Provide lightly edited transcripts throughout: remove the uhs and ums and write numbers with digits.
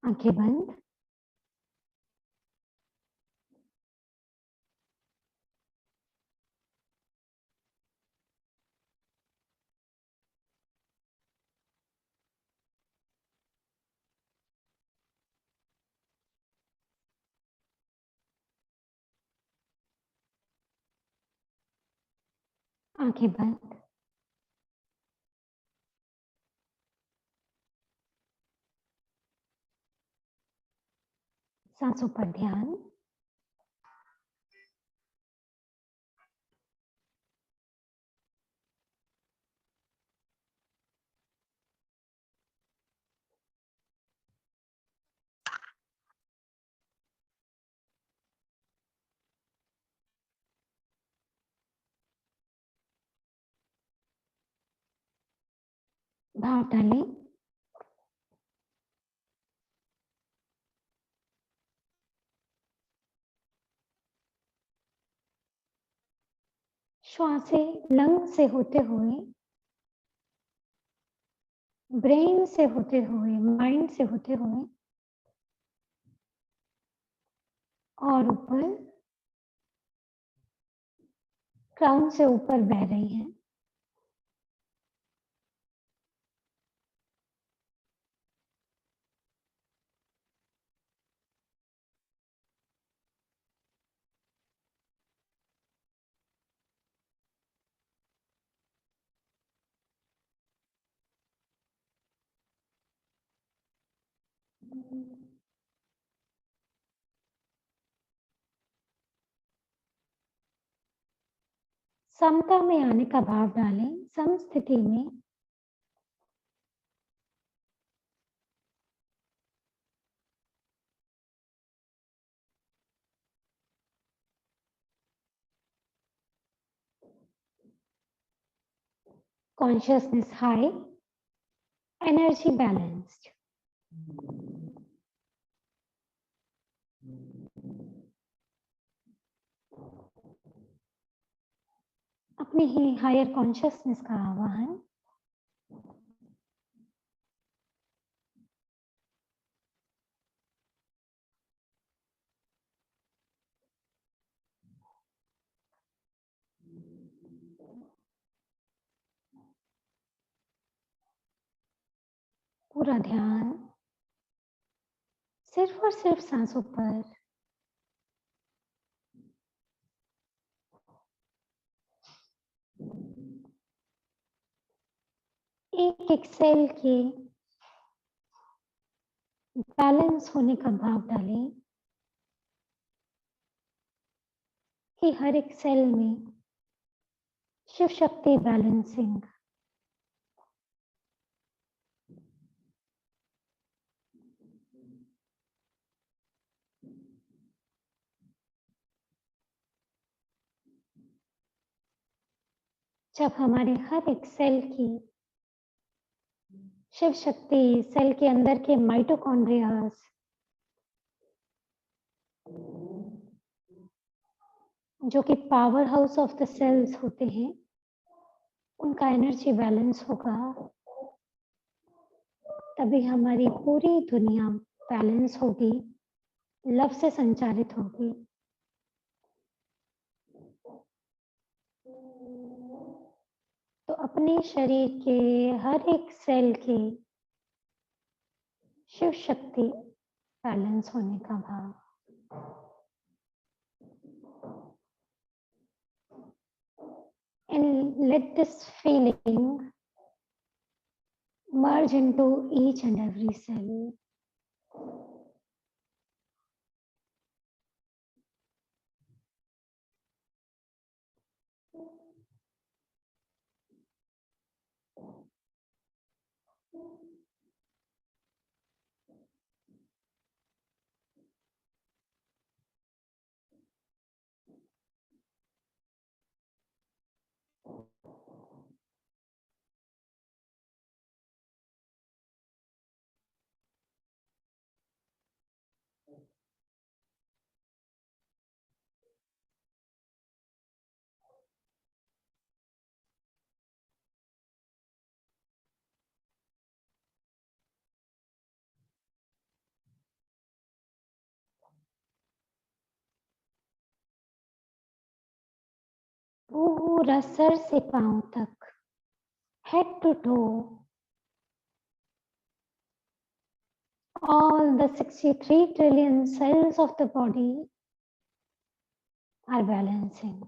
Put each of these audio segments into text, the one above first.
आंखें बंद। आंखें बंद। सांसों पर ध्यान। भाव डालें। श्वासें लंग से होते हुए, ब्रेन से होते हुए, माइंड से होते हुए और ऊपर क्राउन से ऊपर बह रही हैं। समता में आने का भाव डालें। सम स्थिति में कॉन्शियसनेस हाई, एनर्जी बैलेंस्ड। अपनी ही हायर कॉन्शियसनेस का आवाहन। पूरा ध्यान सिर्फ और सिर्फ सांसों पर। एक एक सेल के बैलेंस होने का भाव डालें कि हर एक सेल में शिव शक्ति बैलेंसिंग। जब हमारे हर एक सेल की शिव शक्ति सेल के अंदर के माइटोकॉन्ड्रियाज जो कि power house of the cells होते हैं, उनका एनर्जी बैलेंस होगा, तभी हमारी पूरी दुनिया बैलेंस होगी, लव से संचालित होगी। तो अपने शरीर के हर एक सेल की शिव शक्ति बैलेंस होने का भाव। And let this feeling merge into each and every cell. पूरा सर से पांव तक, head to toe, all the 63 trillion cells of the body are balancing.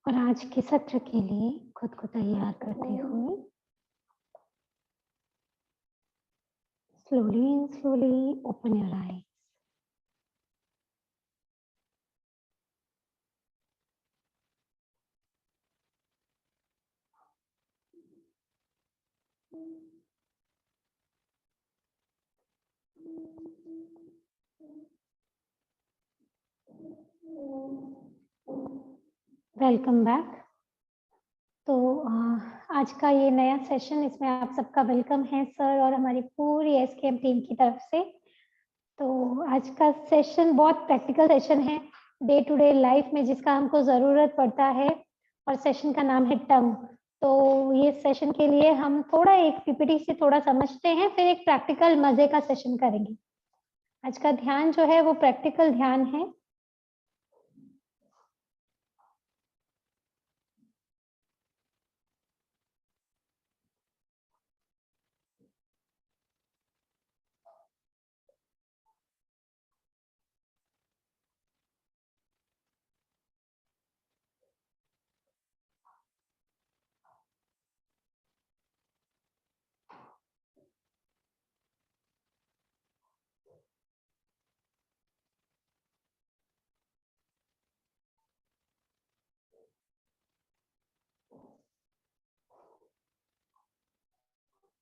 और आज के सत्र के लिए खुद को तैयार करते हुए slowly and slowly open your eyes. Welcome back. तो आज का ये नया सेशन, इसमें आप सबका वेलकम है सर और हमारी पूरी एसकेएम टीम की तरफ से। तो आज का सेशन बहुत प्रैक्टिकल सेशन है, डे टू डे लाइफ में जिसका हमको ज़रूरत पड़ता है, और सेशन का नाम है टंग। तो ये सेशन के लिए हम थोड़ा एक पीपीटी से थोड़ा समझते हैं, फिर एक प्रैक्टिकल मज़े का सेशन करेंगे। आज का ध्यान जो है वो प्रैक्टिकल ध्यान है।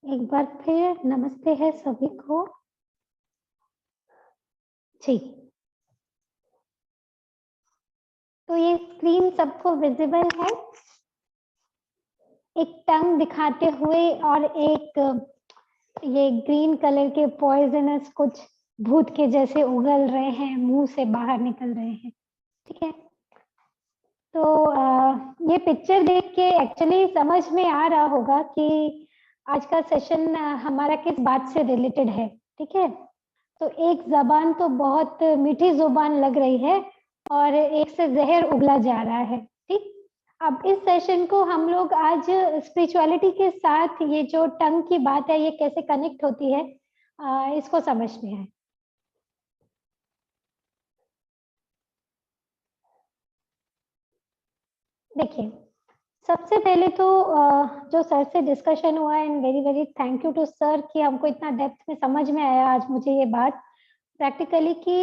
एक बार फिर नमस्ते है सभी को जी। तो ये स्क्रीन सबको विजिबल है, एक टंग दिखाते हुए और एक ये ग्रीन कलर के पॉइजनस कुछ भूत के जैसे उगल रहे हैं, मुंह से बाहर निकल रहे हैं। ठीक है, तो ये पिक्चर देख के एक्चुअली समझ में आ रहा होगा कि आज का सेशन हमारा किस बात से रिलेटेड है। ठीक है, तो एक जबान तो बहुत मीठी जुबान लग रही है और एक से जहर उगला जा रहा है। ठीक, अब इस सेशन को हम लोग आज स्पिरिचुअलिटी के साथ ये जो टंग की बात है ये कैसे कनेक्ट होती है इसको समझते हैं। देखिए, सबसे पहले तो जो सर से डिस्कशन हुआ, and very very thank you to sir कि हमको इतना डेप्थ में समझ में आया आज मुझे ये बात प्रैक्टिकली कि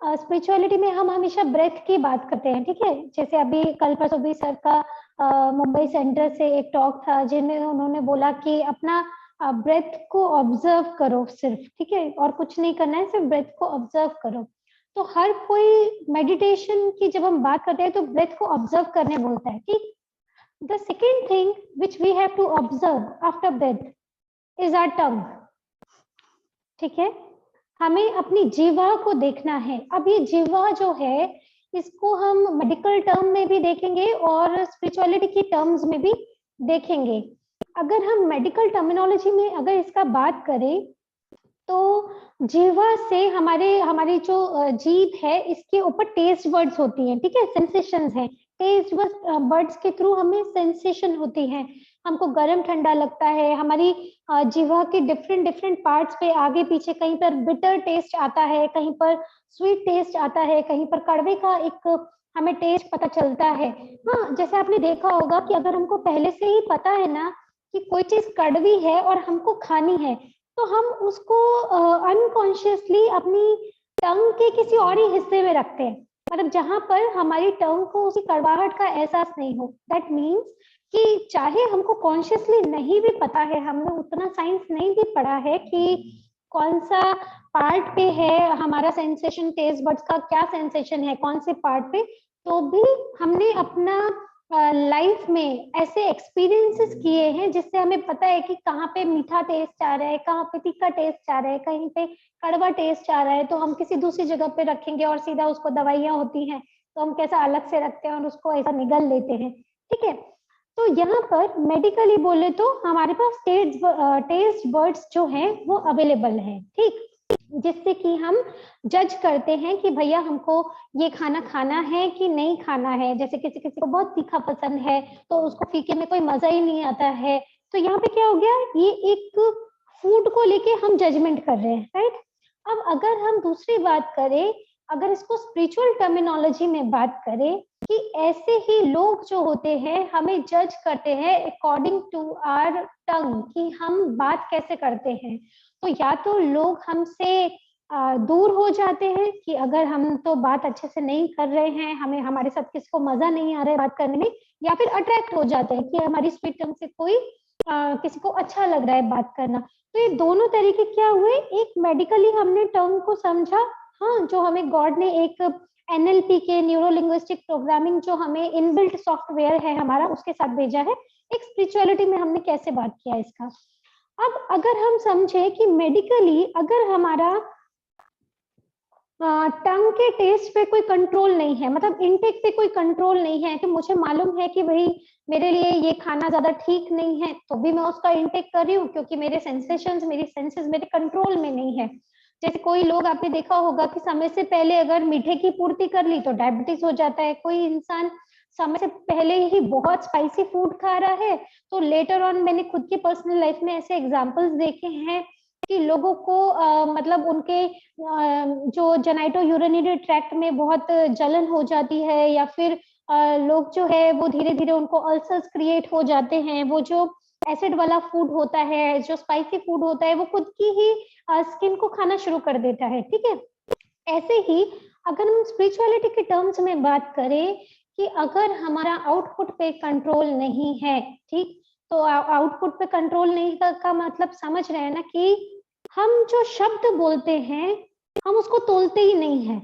स्पिरिचुअलिटी में हम हमेशा ब्रेथ की बात करते हैं। ठीक है, जैसे अभी कल परसों भी सर का मुंबई सेंटर से एक टॉक था जिनमें उन्होंने बोला कि अपना ब्रेथ को ऑब्जर्व करो सिर्फ। ठीक है, और कुछ नहीं करना है, सिर्फ ब्रेथ को ऑब्जर्व करो। तो हर कोई मेडिटेशन की जब हम बात करते हैं तो ब्रेथ को ऑब्जर्व करने बोलता है। ठीक, the second thing which we have to observe after breath is our tongue. ठीक है, हमें अपनी जीवा को देखना है। अब ये जीवा जो है इसको हम मेडिकल टर्म में भी देखेंगे और स्पिरिचुअलिटी की टर्म्स में भी देखेंगे। अगर हम मेडिकल टर्मिनोलॉजी में अगर इसका बात करें तो जीवा से हमारी जो जीभ है इसके ऊपर टेस्ट बर्ड्स होती हैं। ठीक है, सेंसेशंस हैं, टेस्ट बर्ड्स के थ्रू हमें सेंसेशन होती है, हमको गर्म ठंडा लगता है। हमारी जीवा के डिफरेंट पार्ट्स पे आगे पीछे कहीं पर बिटर टेस्ट आता है, कहीं पर स्वीट टेस्ट आता है, कहीं पर कड़वे का एक हमें टेस्ट पता चलता है। हाँ, जैसे आपने देखा होगा कि अगर हमको पहले से ही पता है ना कि कोई चीज कड़वी है और हमको खानी है तो हम उसको अनकॉन्शियसली अपनी टंग के किसी और ही हिस्से में रखते हैं, मतलब जहां पर हमारी टंग को उसी कड़वाहट का एहसास नहीं हो। दैट मीन्स कि चाहे हमको कॉन्शियसली नहीं भी पता है, हमने उतना साइंस नहीं भी पढ़ा है कि कौन सा पार्ट पे है हमारा सेंसेशन, टेस्ट बड्स का क्या सेंसेशन है, कौन से पार्ट पे, तो भी हमने अपना लाइफ में ऐसे एक्सपीरियंसेस किए हैं जिससे हमें पता है कि कहाँ पे मीठा टेस्ट आ रहा है, कहाँ पे तीखा टेस्ट आ रहा है, कहीं पे कड़वा टेस्ट आ रहा है, तो हम किसी दूसरी जगह पे रखेंगे और सीधा उसको दवाइयाँ होती हैं तो हम कैसा अलग से रखते हैं और उसको ऐसा निगल लेते हैं, ठीक है। तो यहाँ पर मेडिकली बोले तो हमारे पास टेस्ट बर्ड्स जो हैं वो अवेलेबल है, ठीक, जिससे कि हम जज करते हैं कि भैया हमको ये खाना खाना है कि नहीं खाना है। जैसे किसी किसी को बहुत तीखा पसंद है तो उसको फीके में कोई मजा ही नहीं आता है, तो यहाँ पे क्या हो गया, ये एक फूड को लेके हम जजमेंट कर रहे हैं, राइट। अब अगर हम दूसरी बात करें, अगर इसको स्पिरिचुअल टर्मिनोलॉजी में बात करें कि ऐसे ही लोग जो होते हैं हमें जज करते हैं अकॉर्डिंग टू आवर टंग, कि हम बात कैसे करते हैं। तो या तो लोग हमसे दूर हो जाते हैं कि अगर हम तो बात अच्छे से नहीं कर रहे हैं, हमें हमारे साथ किसी को मजा नहीं आ रहा है बात करने में, या फिर अट्रैक्ट हो जाते हैं कि हमारी स्वीट टंग से कोई किसी को अच्छा लग रहा है बात करना। तो ये दोनों तरीके क्या हुए, एक मेडिकली हमने टर्म को समझा, हाँ, जो हमें गॉड ने एक NLP के न्यूरो लिंग्विस्टिक प्रोग्रामिंग जो हमें इनबिल्ट सॉफ्टवेयर है हमारा उसके साथ भेजा है, एक स्पिरिचुअलिटी में हमने कैसे बात किया इसका। अब अगर हम समझे कि मेडिकली अगर हमारा टंग के टेस्ट पे कोई कंट्रोल नहीं है, मतलब इनटेक पे कोई कंट्रोल नहीं है, कि मुझे मालूम है कि भाई मेरे लिए ये खाना ज्यादा ठीक नहीं है तो भी मैं उसका इनटेक कर रही हूँ क्योंकि मेरे सेंसेशंस, मेरी सेंसेस मेरे कंट्रोल में नहीं है। जैसे कोई लोग आपने देखा होगा कि समय से पहले अगर मीठे की पूर्ति कर ली तो डायबिटीज हो जाता है, कोई इंसान समय से पहले ही बहुत स्पाइसी फूड खा रहा है तो लेटर ऑन मैंने खुद की पर्सनल लाइफ में ऐसे एग्जांपल्स देखे हैं कि लोगों को मतलब उनके जो जेनाइटो यूरिनरी ट्रैक्ट में बहुत जलन हो जाती है, या फिर लोग जो है वो धीरे धीरे उनको अल्सर्स क्रिएट हो जाते हैं। वो जो एसिड वाला फूड होता है, जो स्पाइसी फूड होता है, वो खुद की ही स्किन को खाना शुरू कर देता है, ठीक है। ऐसे ही अगर हम स्पिरिचुअलिटी के टर्म्स में बात करें कि अगर हमारा आउटपुट पे कंट्रोल नहीं है, ठीक, तो आउटपुट पे कंट्रोल नहीं का मतलब समझ रहे हैं ना कि हम जो शब्द बोलते हैं हम उसको तोलते ही नहीं है,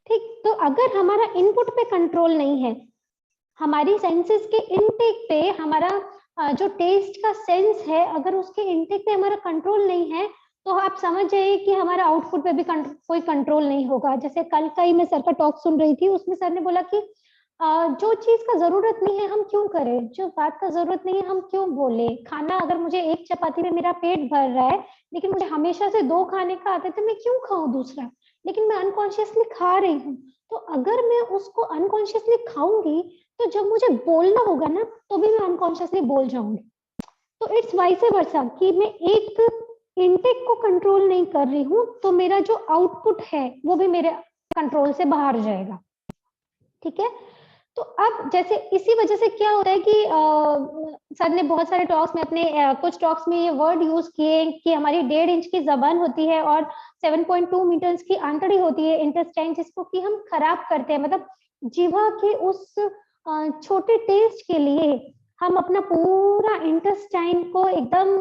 ठीक। तो अगर हमारा इनपुट पे कंट्रोल नहीं है, हमारी सेंसेस के इनटेक पे, हमारा जो टेस्ट का सेंस है अगर उसके इनटेक पे हमारा कंट्रोल नहीं है, तो आप समझ जाइए कि हमारा आउटपुट पे भी कोई कंट्रोल नहीं होगा। जैसे कल का ही मैं सर का टॉक सुन रही थी, उसमें सर ने बोला कि जो चीज का जरूरत नहीं है हम क्यों करें, जो बात का जरूरत नहीं है हम क्यों बोले। खाना अगर मुझे एक चपाती में मेरा पेट भर रहा है लेकिन मुझे हमेशा से 2 खाने का आता है तो मैं क्यों खाऊं दूसरा, लेकिन मैं अनकॉन्शियसली खा रही हूँ। तो अगर मैं उसको अनकॉन्शियसली खाऊंगी तो जब मुझे बोलना होगा ना तो भी मैं अनकॉन्शियसली बोल जाऊंगी। तो इट्स वाइस वर्सा कि मैं एक इनटेक को कंट्रोल नहीं कर रही हूँ तो मेरा जो आउटपुट है वो भी मेरे कंट्रोल से बाहर जाएगा, ठीक है। तो अब जैसे इसी वजह से क्या होता है कि सर ने बहुत सारे टॉक्स में अपने कुछ टॉक्स में ये वर्ड यूज किए कि हमारी 1.5 इंच की जबान होती है और 7.2 मीटर्स की आंतड़ी होती है, इंटेस्टाइन, जिसको कि हम खराब करते हैं। मतलब जीवा के उस छोटे टेस्ट के लिए हम अपना पूरा इंटेस्टाइन को एकदम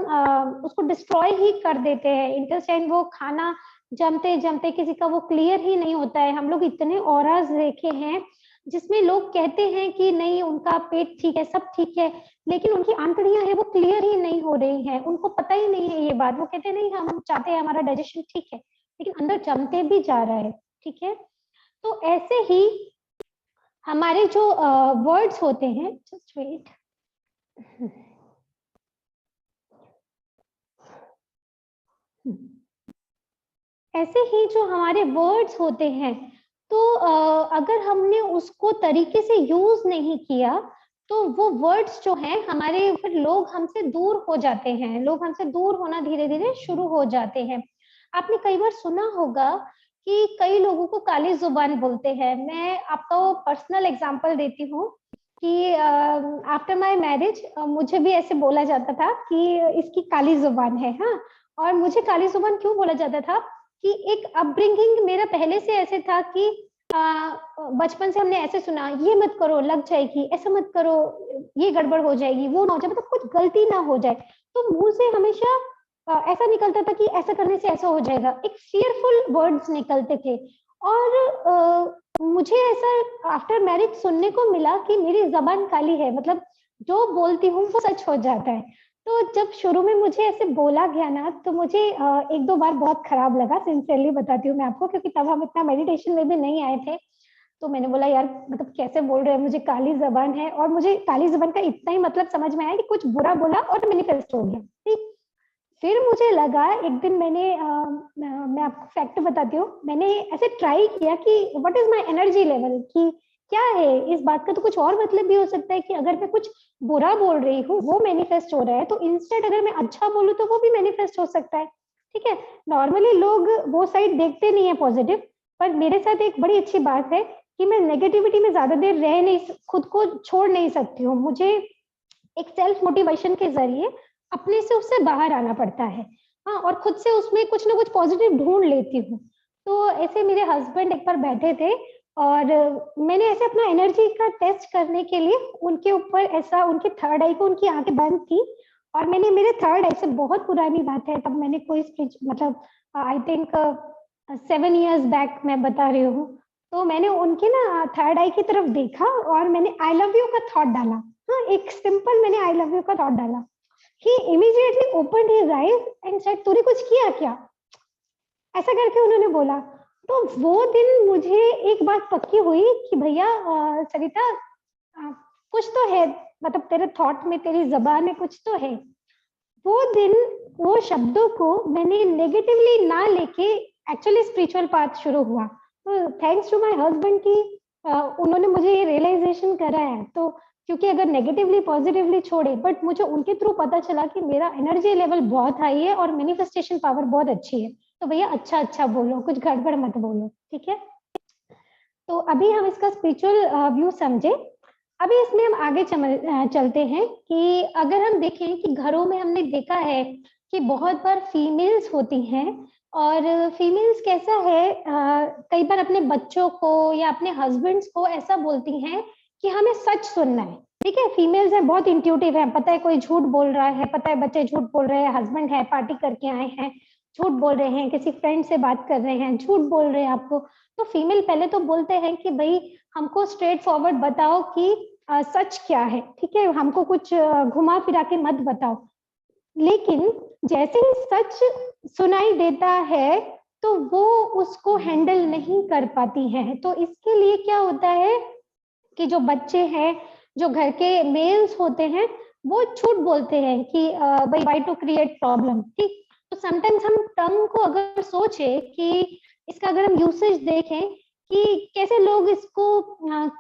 उसको डिस्ट्रॉय ही कर देते हैं। इंटेस्टाइन वो खाना जमते जमते किसी का वो क्लियर ही नहीं होता है। हम लोग इतने ऑराज देखे हैं जिसमें लोग कहते हैं कि नहीं उनका पेट ठीक है, सब ठीक है, लेकिन उनकी आंतड़ियां हैं वो क्लियर ही नहीं हो रही हैं, उनको पता ही नहीं है ये बात। वो कहते हैं नहीं हम चाहते हैं हमारा डाइजेशन ठीक है, लेकिन अंदर जमते भी जा रहा है, ठीक है। तो ऐसे ही हमारे जो वर्ड्स होते हैं, जस्ट वेट, ऐसे ही जो हमारे वर्ड्स होते हैं तो अगर हमने उसको तरीके से यूज नहीं किया तो वो वर्ड्स जो हैं हमारे, फिर लोग हमसे दूर हो जाते हैं, लोग हमसे दूर होना धीरे धीरे शुरू हो जाते हैं। आपने कई बार सुना होगा कि कई लोगों को काली जुबान बोलते हैं। मैं आपको पर्सनल एग्जांपल देती हूँ कि आफ्टर माय मैरिज मुझे भी ऐसे बोला जाता था कि इसकी काली जुबान है, हाँ। और मुझे काली जुबान क्यों बोला जाता था कि एक अपब्रिंगिंग मेरा पहले से ऐसे था कि बचपन से हमने ऐसे सुना, ये मत करो लग जाएगी, ऐसा मत करो ये गड़बड़ हो जाएगी, वो ना हो जाए, मतलब कुछ गलती ना हो जाए। तो मुंह से हमेशा ऐसा निकलता था कि ऐसा करने से ऐसा हो जाएगा, एक फियरफुल वर्ड्स निकलते थे। और मुझे ऐसा आफ्टर मैरिज सुनने को मिला कि मेरी जबान काली है, मतलब जो बोलती हूँ वो सच हो जाता है। तो जब शुरू में मुझे ऐसे बोला गया ना, तो मुझे एक दो बार बहुत खराब लगा, सिंसियरली बताती हूँ मैं आपको, क्योंकि तब हम इतना मेडिटेशन में भी नहीं आए थे। तो मैंने बोला यार मतलब कैसे बोल रहे हैं, मुझे काली जबान है। और मुझे काली जबान का इतना ही मतलब समझ में आया कि कुछ बुरा बोला और मैनिफेस्ट हो गया, ठीक। फिर मुझे लगा एक दिन मैं आपको फैक्ट बताती हूँ, मैंने ऐसे ट्राई किया कि what is my energy level, कि क्या है इस बात का, तो कुछ और मतलब भी हो सकता है कि अगर मैं कुछ बुरा बोल रही हूँ वो मैनिफेस्ट हो रहा है, तो इंस्टेड अगर मैं अच्छा बोलूँ तो वो भी मैनिफेस्ट हो सकता है, ठीक है। नॉर्मली लोग वो साइड देखते नहीं है पॉजिटिव, पर मेरे साथ एक बड़ी अच्छी बात है कि मैं नेगेटिविटी में ज्यादा देर रह नहीं, खुद को छोड़ नहीं सकती हूँ। मुझे एक सेल्फ मोटिवेशन के जरिए अपने से उससे बाहर आना पड़ता है, हाँ, और खुद से उसमें कुछ ना कुछ पॉजिटिव ढूंढ लेती हूँ। तो ऐसे मेरे हस्बैंड एक बार बैठे थे, और मैंने ऐसे अपना एनर्जी का टेस्ट करने के लिए उनके ऊपर ऐसा, उनके थर्ड आई को, उनकी आंखें बंद थी, और मैंने मेरे थर्ड आई से, बहुत पुरानी बात है, तब मैंने कोई स्पीच, मतलब आई थिंक 7 years बैक मैं बता रही हूँ, तो मैंने उनके ना थर्ड आई की तरफ देखा और मैंने आई लव यू का थॉट डाला। हाँ, एक सिंपल मैंने आई लव यू का थॉट डाला। He immediately opened his eyes and said तूने कुछ किया क्या, ऐसा करके उन्होंने बोला। तो वो दिन मुझे एक बात पक्की हुई कि भैया सरिता, कुछ तो है, मतलब तेरे थॉट में, तेरी जबान में कुछ तो है। वो दिन, वो शब्दों को मैंने नेगेटिवली ना लेके एक्चुअली स्पिरिचुअल पाथ शुरू हुआ। तो थैंक्स टू माय हस्बैंड की उन्होंने मुझे ये रियलाइजेशन कराया है। तो क्योंकि अगर नेगेटिवली पॉजिटिवली छोड़े, बट मुझे उनके थ्रू पता चला कि मेरा एनर्जी लेवल बहुत हाई है और मैनिफेस्टेशन पावर बहुत अच्छी है। तो भैया अच्छा अच्छा बोलो, कुछ गड़बड़ मत बोलो, ठीक है। तो अभी हम इसका स्पिरिचुअल व्यू समझे। अभी इसमें हम आगे चलते हैं कि अगर हम देखें कि घरों में हमने देखा है कि बहुत बार फीमेल्स होती हैं, और फीमेल्स कैसा है, कई बार अपने बच्चों को या अपने हस्बैंड्स को ऐसा बोलती हैं कि हमें सच सुनना है, ठीक है। फीमेल्स है, बहुत इंट्यूटिव है, पता है कोई झूठ बोल रहा है, पता है बच्चे झूठ बोल रहे हैं, हस्बैंड है पार्टी करके आए हैं झूठ बोल रहे हैं, किसी फ्रेंड से बात कर रहे हैं झूठ बोल रहे हैं आपको। तो फीमेल पहले तो बोलते हैं कि भाई हमको स्ट्रेट फॉरवर्ड बताओ कि सच क्या है, ठीक है, हमको कुछ घुमा फिरा के मत बताओ। लेकिन जैसे ही सच सुनाई देता है तो वो उसको हैंडल नहीं कर पाती है। तो इसके लिए क्या होता है कि जो बच्चे हैं, जो घर के मेल्स होते हैं, वो झूठ बोलते हैं कि भाई वाई टू क्रिएट प्रॉब्लम, ठीक। तो समटाइम्स हम टंग को अगर सोचे कि इसका अगर हम यूसेज देखें कि कैसे लोग इसको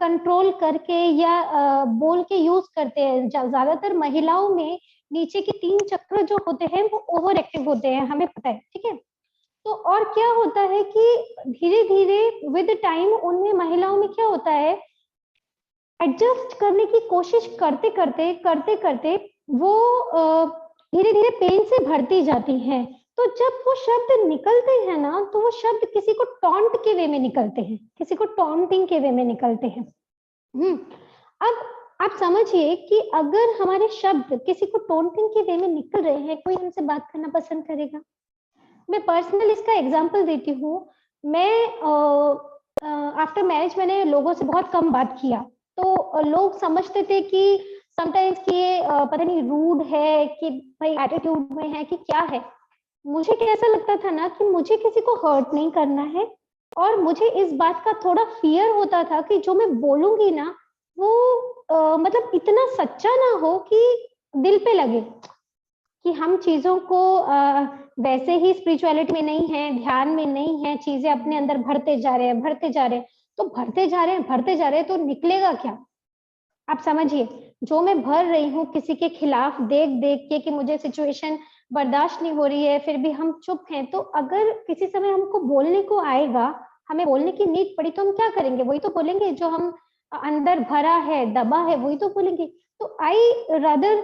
कंट्रोल करके या बोल के यूज करते हैं, ज्यादातर महिलाओं में नीचे के 3 चक्र जो होते हैं वो ओवर एक्टिव होते हैं, हमें पता है, ठीक है। तो और क्या होता है कि धीरे धीरे विद टाइम उनमें महिलाओं में क्या होता है, एडजस्ट करने की कोशिश करते करते वो धीरे धीरे पेन से भरती जाती हैं। तो जब वो शब्द निकलते हैं ना, तो वो शब्द किसी को टॉन्ट के वे में निकलते हैं, किसी को टॉन्टिंग के वे में निकलते हैं। अब आप समझिए कि अगर हमारे शब्द किसी को टॉन्टिंग के वे में निकल रहे हैं, कोई हमसे बात करना पसंद करेगा। मैं पर्सनल इसका एग्जांपल देती हूँ। मैं आफ्टर मैरिज मैंने लोगों से बहुत कम बात किया, तो लोग समझते थे कि समटाइम्स कि ये पता नहीं रूड है कि भाई एटीट्यूड में है कि क्या है। मुझे कैसा लगता था ना कि मुझे किसी को हर्ट नहीं करना है, और मुझे इस बात का थोड़ा फियर होता था कि जो मैं बोलूंगी ना वो मतलब इतना सच्चा ना हो कि दिल पे लगे, कि हम चीजों को वैसे ही स्पिरिचुअलिटी में नहीं है, ध्यान में नहीं है, चीजें अपने अंदर भरते जा रहे हैं भरते जा रहे हैं, तो भरते जा रहे हैं तो निकलेगा क्या। आप समझिए, जो मैं भर रही हूँ किसी के खिलाफ देख देख के कि मुझे सिचुएशन बर्दाश्त नहीं हो रही है, फिर भी हम चुप हैं, तो अगर किसी समय हमको बोलने को आएगा, हमें बोलने की नीड पड़ी, तो हम क्या करेंगे, वही तो बोलेंगे जो हम अंदर भरा है दबा है, वही तो बोलेंगे। तो I rather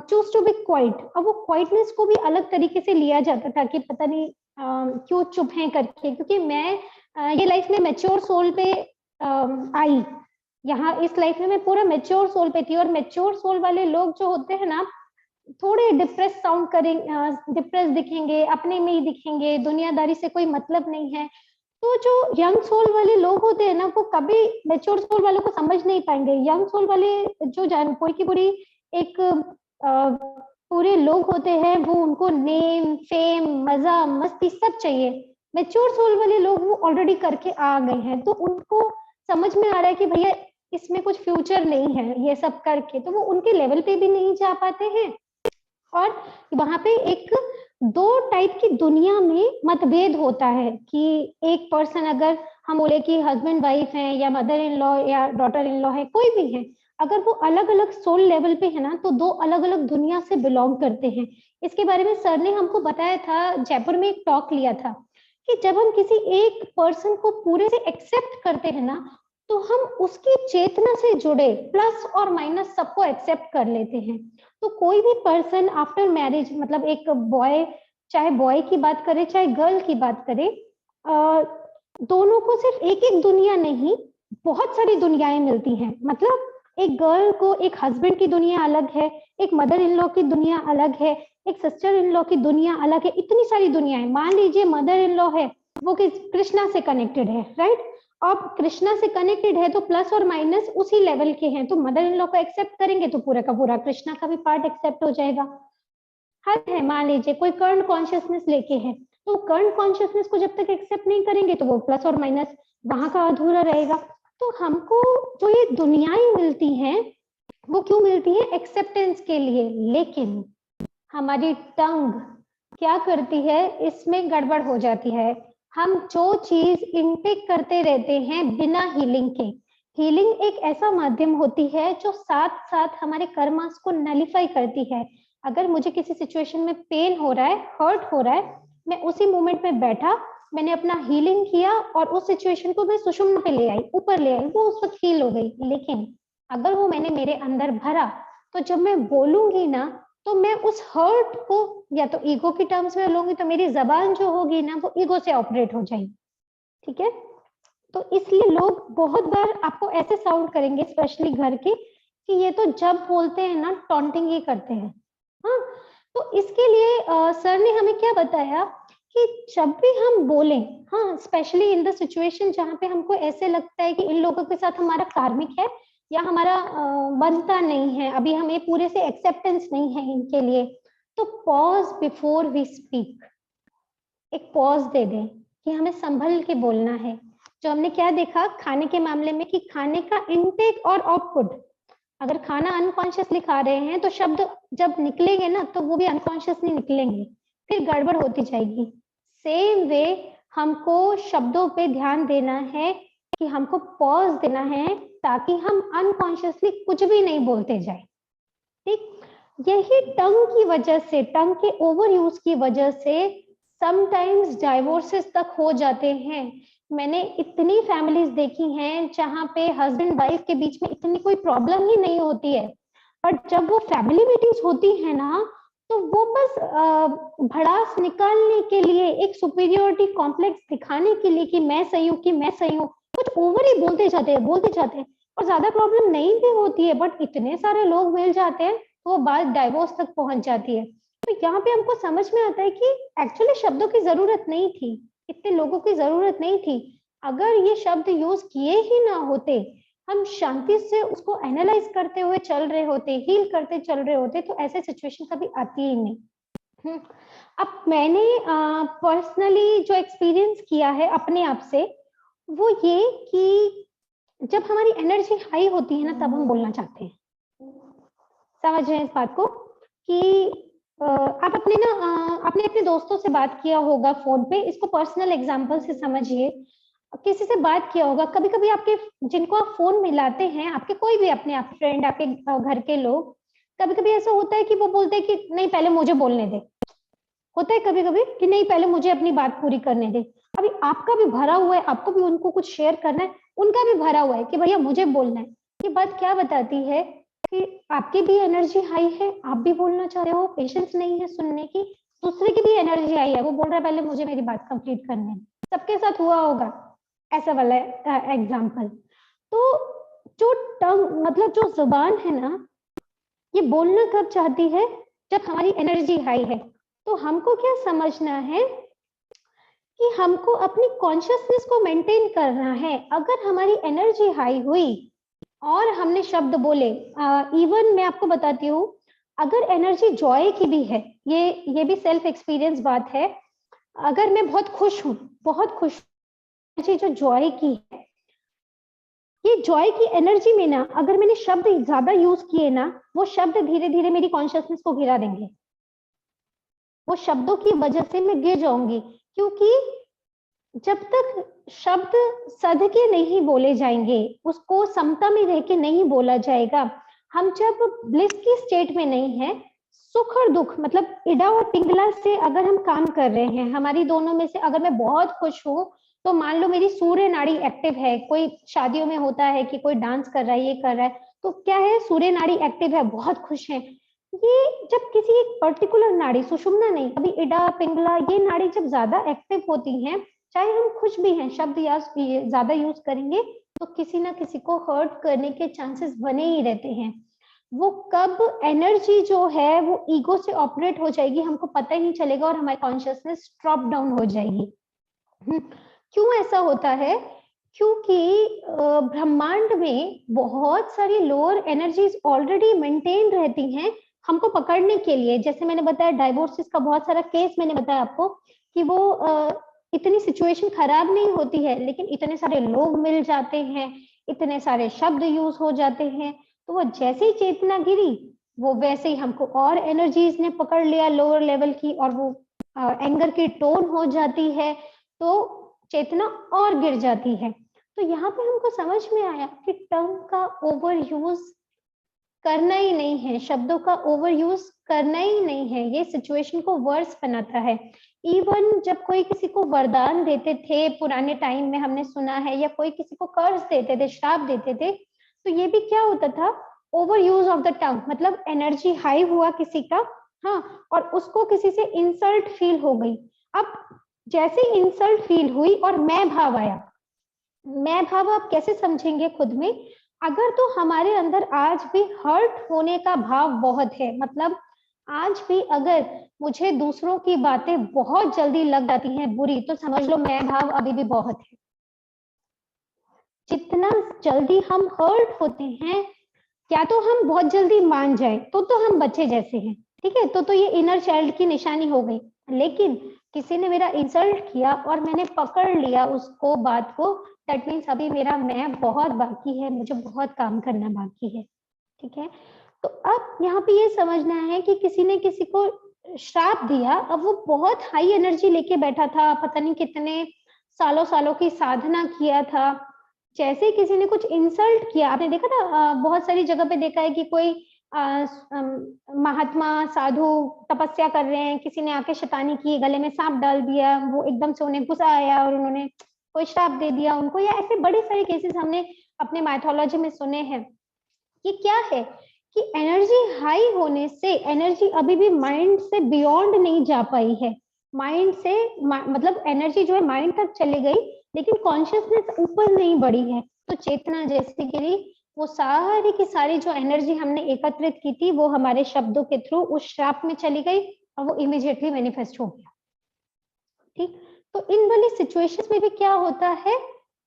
choose to be quiet. अब वो क्वाइटनेस को भी अलग तरीके से लिया जाता था कि पता नहीं क्यों चुप हैं करके, क्योंकि मैं ये लाइफ में मैच्योर सोल पे आई, यहाँ इस लाइफ में मैं पूरा मैच्योर सोल पे थी। और मैच्योर सोल वाले लोग जो होते हैं ना, थोड़े डिप्रेस साउंड करेंगे, डिप्रेस दिखेंगे, अपने में ही दिखेंगे, दुनियादारी से कोई मतलब नहीं है। तो जो यंग सोल वाले लोग होते हैं ना, वो कभी मेच्योर सोल वालों को समझ नहीं पाएंगे। यंग सोल वाले जो जान पूरी की पूरी एक पूरे लोग होते हैं, वो उनको नेम, फेम, मजा, मस्ती सब चाहिए। मेच्योर सोल वाले लोग वो ऑलरेडी करके आ गए हैं, तो उनको समझ में आ रहा है कि भैया इसमें कुछ फ्यूचर नहीं है ये सब करके, तो वो उनके लेवल पे भी नहीं जा पाते हैं। और वहां पे एक दो टाइप की दुनिया में मतभेद होता है कि एक पर्सन, अगर हम बोले कि हस्बैंड वाइफ है या मदर इन लॉ या डॉटर इन लॉ है, कोई भी है, अगर वो अलग अलग सोल लेवल पे है ना, तो दो अलग अलग दुनिया से बिलोंग करते हैं। इसके बारे में सर ने हमको बताया था, जयपुर में एक टॉक लिया था कि जब हम किसी एक पर्सन को पूरे से एक्सेप्ट करते हैं ना, तो हम उसकी चेतना से जुड़े प्लस और माइनस सबको एक्सेप्ट कर लेते हैं। तो कोई भी पर्सन आफ्टर मैरिज, मतलब एक बॉय, चाहे बॉय की बात करे चाहे गर्ल की बात करे, दोनों को सिर्फ एक एक दुनिया नहीं, बहुत सारी दुनियाएं मिलती हैं। मतलब एक गर्ल को एक हस्बैंड की दुनिया अलग है, एक मदर इन लॉ की दुनिया अलग है, एक सिस्टर इन लॉ की दुनिया अलग है, इतनी सारी दुनियाएं। मान लीजिए मदर इन लॉ है, वो कृष्णा से कनेक्टेड है, राइट? अब कृष्णा से कनेक्टेड है तो प्लस और माइनस उसी लेवल के हैं, तो मदर इन लॉ को एक्सेप्ट करेंगे तो पूरा का पूरा कृष्णा का भी पार्ट एक्सेप्ट हो जाएगा। हर है, मान लीजिए कोई कर्न कॉन्शियसनेस लेके है, तो कर्न कॉन्शियसनेस को जब तक एक्सेप्ट नहीं करेंगे तो वो प्लस और माइनस वहां का अधूरा रहेगा। तो हमको जो ये दुनियाएं मिलती हैं, वो क्यों मिलती है? एक्सेप्टेंस के लिए। लेकिन हमारी टंग क्या करती है, इसमें गड़बड़ हो जाती है। हम जो चीज इनटेक करते रहते हैं बिना हीलिंग के। हीलिंग एक ऐसा माध्यम होती है जो साथ साथ हमारे कर्मास को नलिफाई करती है। अगर मुझे किसी सिचुएशन में पेन हो रहा है, हर्ट हो रहा है, मैं उसी मोमेंट में बैठा, मैंने अपना हीलिंग किया और उस सिचुएशन को मैं सुषुम्ना पे ले आई, ऊपर ले आई, वो उस वक्त हील हो गई। लेकिन अगर वो मैंने मेरे अंदर भरा, तो जब मैं बोलूंगी ना, तो मैं उस हर्ट को या तो ईगो की टर्म्स में लूंगी, तो मेरी जबान जो होगी ना, वो ईगो से ऑपरेट हो जाएगी। ठीक है? तो इसलिए लोग बहुत बार आपको ऐसे साउंड करेंगे, स्पेशली घर के, कि ये तो जब बोलते हैं ना टॉन्टिंग ही करते हैं। हाँ, तो इसके लिए सर ने हमें क्या बताया कि जब भी हम बोलें, हाँ, स्पेशली इन द सिचुएशन जहाँ पे हमको ऐसे लगता है कि इन लोगों के साथ हमारा कार्मिक है या हमारा बनता नहीं है, अभी हमें पूरे से एक्सेप्टेंस नहीं है इनके लिए, तो पॉज बिफोर वी स्पीक। एक पॉज दे दें कि हमें संभल के बोलना है। जो हमने क्या देखा खाने के मामले में, कि खाने का इनटेक और आउटपुट, अगर खाना अनकॉन्शियसली खा रहे हैं तो शब्द जब निकलेंगे ना, तो वो भी अनकॉन्शियसली निकलेंगे, फिर गड़बड़ होती जाएगी। सेम वे हमको शब्दों पे ध्यान देना है कि हमको पॉज देना है, ताकि हम अनकॉन्शियसली कुछ भी नहीं बोलते जाए। ठीक, यही टंग की वजह से, टंग के ओवर यूज की वजह से समटाइम्स डाइवोर्सेस तक हो जाते हैं। मैंने इतनी फैमिलीज देखी हैं जहाँ पे हस्बैंड वाइफ के बीच में इतनी कोई प्रॉब्लम ही नहीं होती है, बट जब वो फैमिली मीटिंग्स होती है ना, तो वो बस भड़ास निकालने के लिए, एक सुपीरियोरिटी कॉम्प्लेक्स दिखाने के लिए कि मैं सही हूँ, कि मैं सही हूँ, कुछ ओवर ही बोलते जाते हैं, बोलते जाते हैं, और ज्यादा प्रॉब्लम नहीं भी होती है, बट इतने सारे लोग मिल जाते हैं तो वो बात डाइवोर्स तक पहुंच जाती है। तो यहाँ पे हमको समझ में आता है कि एक्चुअली शब्दों की जरूरत नहीं थी, इतने लोगों की जरूरत नहीं थी। अगर ये शब्द यूज किए ही ना होते, हम शांति से उसको एनालाइज करते हुए चल रहे होते, हील करते चल रहे होते, तो ऐसे सिचुएशन कभी आती ही नहीं। अब मैंने पर्सनली जो एक्सपीरियंस किया है अपने आप से, वो ये कि जब हमारी एनर्जी हाई होती है ना, तब हम बोलना चाहते हैं। समझ रहे हैं इस बात को? कि आप अपने ना आपने अपने दोस्तों से बात किया होगा फोन पे, इसको पर्सनल एग्जांपल से समझिए। किसी से बात किया होगा, कभी कभी आपके, जिनको आप फोन मिलाते हैं, आपके कोई भी अपने आप फ्रेंड, आपके घर के लोग, कभी कभी ऐसा होता है कि वो बोलते हैं कि नहीं पहले मुझे बोलने दे। होता है कभी कभी कि नहीं पहले मुझे अपनी बात पूरी करने दे। अभी आपका भी भरा हुआ है, आपको भी उनको कुछ शेयर करना है, उनका भी भरा हुआ है कि भैया मुझे बोलना है। ये बात क्या बताती है कि आपकी भी एनर्जी हाई है, आप भी बोलना चाह रहे हो, पेशेंस नहीं है सुनने की, दूसरे की भी एनर्जी हाई है, वो बोल रहा है पहले मुझे मेरी बात कंप्लीट करने है। सबके साथ हुआ होगा ऐसा वाला एग्जाम्पल। तो जो टंग, मतलब जो जुबान है ना, ये बोलना कब चाहती है? जब हमारी एनर्जी हाई है, तो हमको क्या समझना है कि हमको अपनी कॉन्शियसनेस को मेंटेन करना है। अगर हमारी एनर्जी हाई हुई और हमने शब्द बोले, इवन मैं आपको बताती हूँ, अगर एनर्जी जॉय की भी है, ये भी सेल्फ एक्सपीरियंस बात है। अगर मैं बहुत खुश हूँ, एनर्जी जो जॉय की है, ये जॉय की एनर्जी में ना अगर मैंने शब्द ज्यादा यूज किए ना, वो शब्द धीरे धीरे मेरी कॉन्शियसनेस को गिरा देंगे। वो शब्दों की वजह से मैं गिर जाऊंगी, क्योंकि जब तक शब्द सध के नहीं बोले जाएंगे, उसको समता में रह के नहीं बोला जाएगा, हम जब ब्लिस की स्टेट में नहीं है, सुख और दुख मतलब इडा और पिंगला से अगर हम काम कर रहे हैं, हमारी दोनों में से अगर मैं बहुत खुश हूँ, तो मान लो मेरी सूर्य नाड़ी एक्टिव है। कोई शादियों में होता है कि कोई डांस कर रहा है, ये कर रहा है, तो क्या है, सूर्य नाड़ी एक्टिव है, बहुत खुश है। ये जब किसी एक पर्टिकुलर नाड़ी, सुषुम्ना नहीं, अभी इडा पिंगला, ये नाड़ी जब ज्यादा एक्टिव होती हैं, चाहे हम खुश भी हैं, शब्द या ज्यादा यूज करेंगे तो किसी ना किसी को हर्ट करने के चांसेस बने ही रहते हैं। वो कब एनर्जी जो है वो ईगो से ऑपरेट हो जाएगी, हमको पता ही नहीं चलेगा और हमारी कॉन्शियसनेस ड्रॉप डाउन हो जाएगी। क्यों ऐसा होता है? क्योंकि ब्रह्मांड में बहुत सारी लोअर एनर्जीज ऑलरेडी मेंटेन रहती हैं हमको पकड़ने के लिए। जैसे मैंने बताया डाइवोर्सिस का बहुत सारा केस मैंने बताया आपको कि वो इतनी सिचुएशन खराब नहीं होती है, लेकिन इतने सारे लोग मिल जाते हैं, इतने सारे शब्द यूज हो जाते हैं, तो वो जैसे ही चेतना गिरी, वो वैसे ही हमको और एनर्जीज ने पकड़ लिया लोअर लेवल की, और वो एंगर की टोन हो जाती है, तो चेतना और गिर जाती है। तो यहाँ पे हमको समझ में आया कि टंग का ओवर यूज करना ही नहीं है, शब्दों का ओवर यूज करना ही नहीं है, ये सिचुएशन को वर्स बनाता है। इवन जब कोई किसी को वरदान देते थे पुराने टाइम में, हमने सुना है, या कोई किसी को कर्ज देते थे, श्राप देते थे, तो ये भी क्या होता था, over use of the tongue, मतलब एनर्जी हाई हुआ किसी का, हाँ, और उसको किसी से इंसल्ट फील हो गई। अब जैसे इंसल्ट फील हुई और मैं भाव आया, मैं भाव आप कैसे समझेंगे खुद में? अगर तो हमारे अंदर आज भी हर्ट होने का भाव बहुत है, मतलब आज भी अगर मुझे दूसरों की बातें बहुत जल्दी लग जाती हैं बुरी, तो समझ लो मैं भाव अभी भी बहुत है। जितना जल्दी हम हर्ट होते हैं, क्या तो हम बहुत जल्दी मान जाए तो हम बच्चे जैसे हैं, ठीक है, तो ये इनर चाइल्ड की निशानी हो गई। लेकिन किसी ने मेरा इंसल्ट किया और मैंने पकड़ लिया उसको, बात को, दैट मीन्स अभी मेरा मैं बहुत बाकी है, मुझे बहुत काम करना बाकी है, ठीक है। तो अब यहाँ पे ये समझना है कि किसी ने किसी को श्राप दिया, अब वो बहुत हाई एनर्जी लेके बैठा था, पता नहीं कितने सालों सालों की साधना किया था, जैसे किसी ने कुछ इंसल्ट किया, आपने देखा था बहुत सारी जगह पे देखा है कि कोई महात्मा साधु तपस्या कर रहे हैं, किसी ने आके शैतानी की, गले में सांप डाल दिया, वो एकदम से उन्हें गुस्सा आया और उन्होंने कोई श्राप दे दिया उनको, या ऐसे बड़े सारे केसेस हमने अपने माइथोलॉजी में सुने हैं। ये क्या है कि एनर्जी हाई होने से एनर्जी अभी भी माइंड से बियॉन्ड नहीं जा पाई है, माइंड से मतलब एनर्जी जो है माइंड तक चली गई, लेकिन कॉन्शियसनेस ऊपर नहीं बढ़ी है। तो चेतना जैसे गिरी, वो सारी की सारी जो एनर्जी हमने एकत्रित की थी, वो हमारे शब्दों के थ्रू उस श्राप में चली गई और वो इमीडिएटली मैनिफेस्ट हो गया, ठीक। तो इन वाली सिचुएशंस में भी क्या होता है,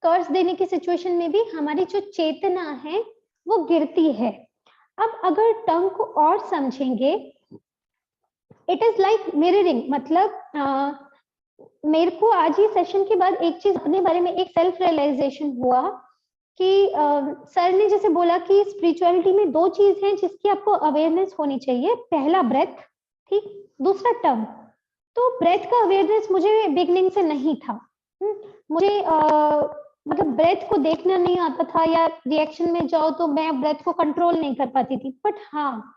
कर्ज देने की सिचुएशन में भी हमारी जो चेतना है वो गिरती है। अब अगर टंग को और समझेंगे, इट इज लाइक मिररिंग, मतलब मेरे को आज ये सेशन के बाद एक चीज अपने बारे में, एक सेल्फ रियलाइजेशन हुआ कि सर ने जैसे बोला कि स्पिरिचुअलिटी में दो चीज हैं जिसकी आपको अवेयरनेस होनी चाहिए, पहला ब्रेथ, ठीक, दूसरा टंग। तो ब्रेथ का अवेयरनेस मुझे बिगनिंग से नहीं था, मुझे मतलब ब्रेथ को देखना नहीं आता था, या रिएक्शन में जाओ तो मैं ब्रेथ को कंट्रोल नहीं कर पाती थी। बट हाँ,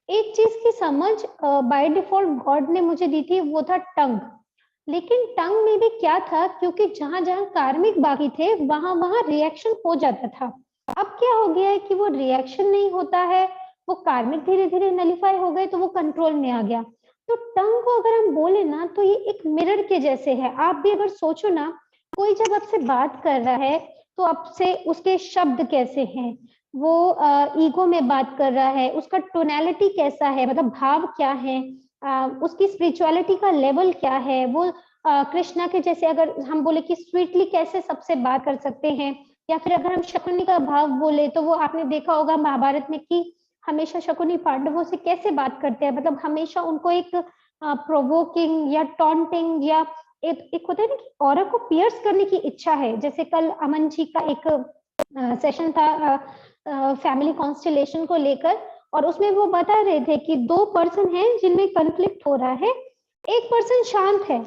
एक चीज की समझ बाय डिफॉल्ट गॉड ने मुझे दी थी, वो था टंग। लेकिन टंग में भी क्या था, क्योंकि जहां जहां कार्मिक बाकी थे वहां वहां रिएक्शन हो जाता था। अब क्या हो गया है कि वो रिएक्शन नहीं होता है, वो कार्मिक धीरे धीरे नलिफाई हो गए, तो वो कंट्रोल में आ गया। तो टंग को अगर हम बोले ना, तो ये एक मिरर के जैसे है। आप भी अगर सोचो ना, कोई जब आपसे बात कर रहा है तो आपसे उसके शब्द कैसे हैं, वो ईगो में बात कर रहा है, उसका टोनैलिटी कैसा है, मतलब भाव क्या है, उसकी स्पिरिचुअलिटी का लेवल क्या है, वो कृष्णा के जैसे अगर हम बोले कि स्वीटली कैसे सबसे बात कर सकते हैं, या फिर अगर हम शकुनी का भाव बोले तो वो आपने देखा होगा महाभारत में कि हमेशा शकुनी पांडवों से कैसे बात करते हैं, मतलब हमेशा उनको एक प्रोवोकिंग या टॉन्टिंग या एक होता है ना कि औरा को पियर्स करने की इच्छा है। जैसे कल अमन जी का एक सेशन था फैमिली कॉन्स्टेलेशन को लेकर, और उसमें वो बता रहे थे कि 2 पर्सन हैं जिनमें कॉन्फ्लिक्ट हो रहा है, एक पर्सन शांत है,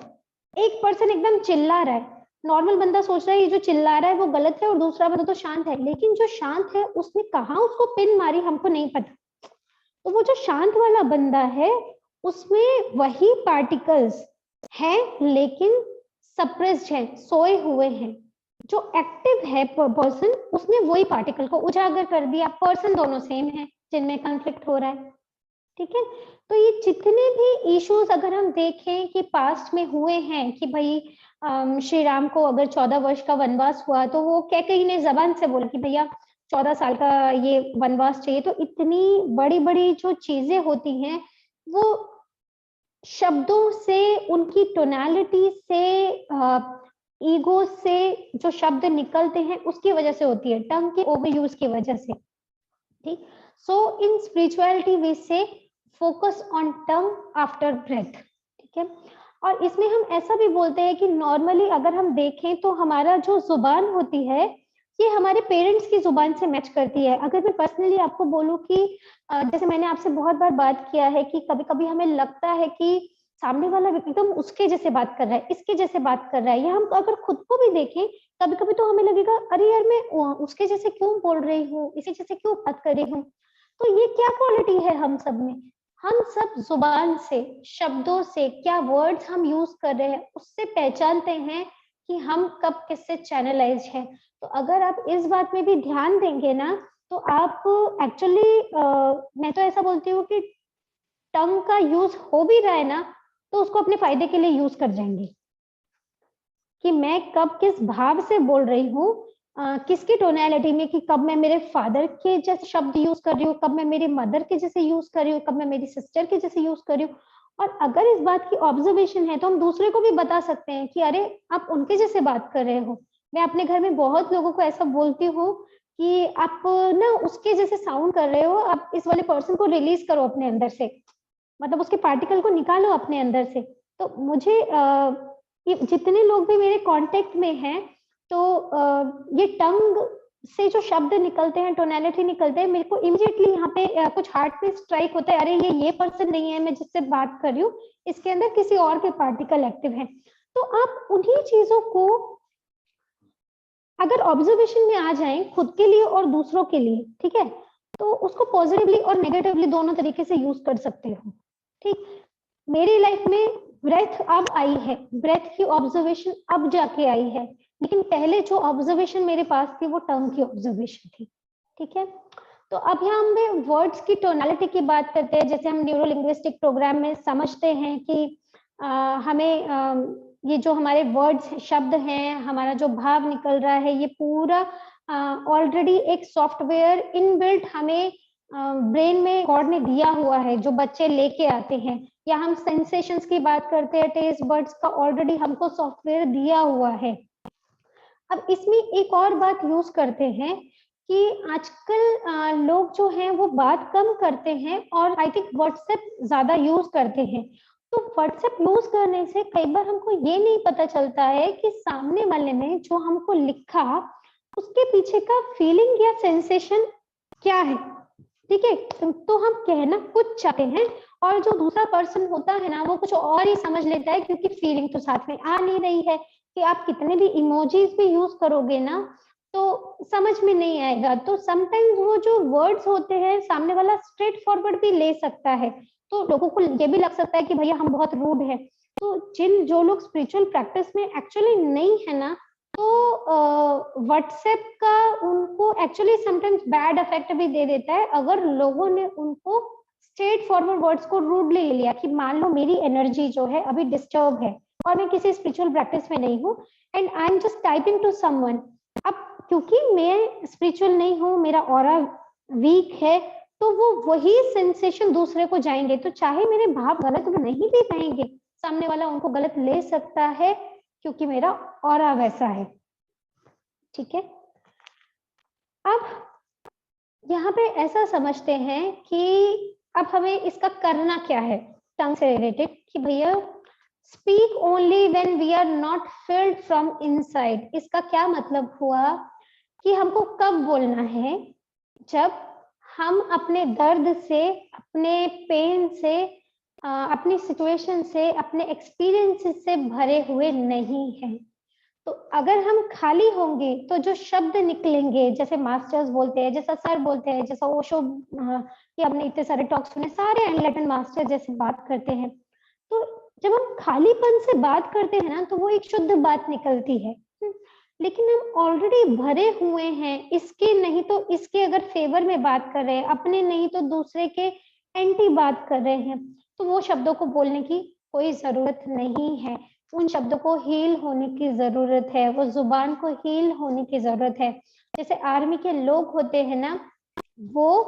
एक पर्सन एकदम चिल्ला रहा है। नॉर्मल बंदा सोच रहा है ये जो चिल्ला रहा है वो गलत है और दूसरा बंदा तो शांत है, लेकिन जो शांत है उसने कहाँ उसको पिन मारी हमको नहीं पता। तो वो जो शांत वाला बंदा है उसमें वही पार्टिकल्स हैं लेकिन सप्रेस्ड हैं, सोए हुए हैं। जो एक्टिव है पर्सन उसने वही पार्टिकल को उजागर कर दिया। पर्सन दोनों सेम है जिनमें कॉन्फ्लिक्ट हो रहा है, ठीक है। तो ये जितने भी इश्यूज अगर हम देखें कि पास्ट में हुए हैं कि भाई श्री राम को अगर 14 वर्ष का वनवास हुआ तो वो कैकेयी ने जबान से बोला कि भैया 14 साल का ये वनवास चाहिए। तो इतनी बड़ी बड़ी जो चीजें होती हैं वो शब्दों से, उनकी टोनैलिटी से, ईगो से जो शब्द निकलते हैं उसकी वजह से होती है, टंग के ओवर यूज की वजह से, ठीक। So in spirituality we say focus on tongue after breath, ठीक है। और इसमें हम ऐसा भी बोलते हैं कि नॉर्मली अगर हम देखें तो हमारा जो जुबान होती है ये हमारे पेरेंट्स की जुबान से मैच करती है। अगर मैं पर्सनली आपको बोलूं कि जैसे मैंने आपसे बहुत बार बात किया है कि कभी कभी हमें लगता है कि सामने वाला एकदम उसके जैसे बात कर रहा है, इसके जैसे बात कर रहा है, या हम अगर खुद को भी देखें कभी कभी तो हमें लगेगा अरे यार मैं उसके जैसे क्यों बोल रही हूँ, इसी जैसे क्यों बात कर रही हूँ। तो ये क्या क्वालिटी है हम सब में? हम सब जुबान से, शब्दों से, क्या वर्ड्स हम यूज कर रहे हैं उससे पहचानते हैं कि हम कब किससे चैनलाइज है। तो अगर आप इस बात में भी ध्यान देंगे ना तो आप एक्चुअली मैं तो ऐसा बोलती हूँ कि टंग का यूज हो भी रहा है ना तो उसको अपने फायदे के लिए यूज कर जाएंगे कि मैं कब किस भाव से बोल रही हूँ, किसकी टोनैलिटी में, कि कब मैं मेरे फादर के जैसे शब्द यूज कर रही हूँ, कब मैं मेरी मदर के जैसे यूज कर रही हूँ, कब मैं मेरी सिस्टर के जैसे यूज कर रही हूँ। और अगर इस बात की ऑब्जर्वेशन है तो हम दूसरे को भी बता सकते हैं कि अरे आप उनके जैसे बात कर रहे हो। मैं अपने घर में बहुत लोगों को ऐसा बोलती हूँ कि आप ना उसके जैसे साउंड कर रहे हो, आप इस वाले पर्सन को रिलीज करो अपने अंदर से, मतलब उसके पार्टिकल को निकालो अपने अंदर से। तो मुझे जितने लोग भी मेरे कांटेक्ट में हैं तो ये टंग से जो शब्द निकलते हैं, टोनैलिटी निकलते हैं, मेरे को इमीडिएटली यहाँ पे कुछ हार्ट पे स्ट्राइक होता है, अरे ये पर्सन नहीं है मैं जिससे बात कर रही हूँ, इसके अंदर किसी और के पार्टिकल एक्टिव हैं। तो आप उन्हीं चीजों को अगर ऑब्जर्वेशन में आ जाएं खुद के लिए और दूसरों के लिए, ठीक है, तो उसको पॉजिटिवली और नेगेटिवली दोनों तरीके से यूज कर सकते हो, ठीक। मेरी लाइफ में ब्रेथ अब आई है, ब्रेथ की ऑब्जर्वेशन अब जाके आई है, लेकिन पहले जो ऑब्जर्वेशन मेरे पास थी वो टंग की ऑब्जर्वेशन थी, ठीक है। तो अब यहाँ हम वर्ड्स की टोनैलिटी की बात करते हैं। जैसे हम न्यूरो लिंग्विस्टिक प्रोग्राम में समझते हैं कि हमें ये जो हमारे वर्ड्स शब्द हैं, हमारा जो भाव निकल रहा है, ये पूरा ऑलरेडी एक सॉफ्टवेयर इनबिल्ट हमें ब्रेन में गॉड ने दिया हुआ है जो बच्चे लेके आते हैं। या हम सेंसेशंस की बात करते हैं, टेस्ट बर्ड्स का ऑलरेडी हमको सॉफ्टवेयर दिया हुआ है। अब इसमें एक और बात यूज करते हैं कि आजकल लोग जो हैं वो बात कम करते हैं और आई थिंक व्हाट्सएप ज्यादा यूज करते हैं। तो व्हाट्सएप यूज करने से कई बार हमको ये नहीं पता चलता है कि सामने वाले ने जो हमको लिखा उसके पीछे का फीलिंग या सेंसेशन क्या है, ठीक है। तो हम कहना कुछ चाहते हैं और जो दूसरा पर्सन होता है ना वो कुछ और ही समझ लेता है, क्योंकि फीलिंग तो साथ में आ नहीं रही है। कि आप कितने भी इमोजीज भी यूज करोगे ना तो समझ में नहीं आएगा। तो समटाइम्स वो जो वर्ड्स होते हैं सामने वाला स्ट्रेट फॉरवर्ड भी ले सकता है, तो लोगों को ये भी लग सकता है कि भैया हम बहुत रूड है। तो जो लोग स्पिरिचुअल प्रैक्टिस में एक्चुअली नहीं है ना, तो व्हाट्सएप का उनको एक्चुअली समटाइम्स बैड इफेक्ट भी दे देता है अगर लोगों ने उनको स्ट्रेट फॉरवर्ड वर्ड्स को रूडली ले लिया। कि मान लो मेरी एनर्जी जो है अभी डिस्टर्ब है और मैं किसी स्पिरिचुअल प्रैक्टिस में नहीं हूँ and I am just typing to someone. अब क्योंकि मैं स्पिरिचुअल नहीं हूँ, मेरा ऑरा वीक है, तो वो वही सेंसेशन दूसरे को जाएंगे, तो चाहे मेरे भाव गलत नहीं भी रहेंगे, सामने वाला उनको गलत ले सकता है क्योंकि मेरा ऑरा वैसा है। ठीक है, अब यहाँ पे ऐसा समझते हैं कि अब हमें इसका करना क्या है टंग से रिलेटेड, कि भैया speak only when we are not filled from inside. इसका क्या मतलब हुआ कि हमको कब बोलना है, जब हम अपने दर्द से, अपने पेन से, अपनी सिचुएशन से, अपने एक्सपीरियंसेस से भरे हुए नहीं हैं। तो अगर हम खाली होंगे तो जो शब्द निकलेंगे, जैसे मास्टर्स बोलते हैं, जैसा सर बोलते हैं, जैसा ओशो कि हमने इतने सारे टॉक्स सुने, सारे एनलाइटन मास्टर जैसे बात करते हैं, तो जब हम खालीपन से बात करते हैं ना, तो वो एक शुद्ध बात निकलती है। लेकिन हम ऑलरेडी भरे हुए हैं, इसके नहीं तो इसके अगर फेवर में बात कर रहे हैं, अपने नहीं तो दूसरे के एंटी बात कर रहे हैं, तो वो शब्दों को बोलने की कोई जरूरत नहीं है। उन शब्दों को हील होने की जरूरत है, वो जुबान को हील होने की जरूरत है। जैसे आर्मी के लोग होते हैं ना, वो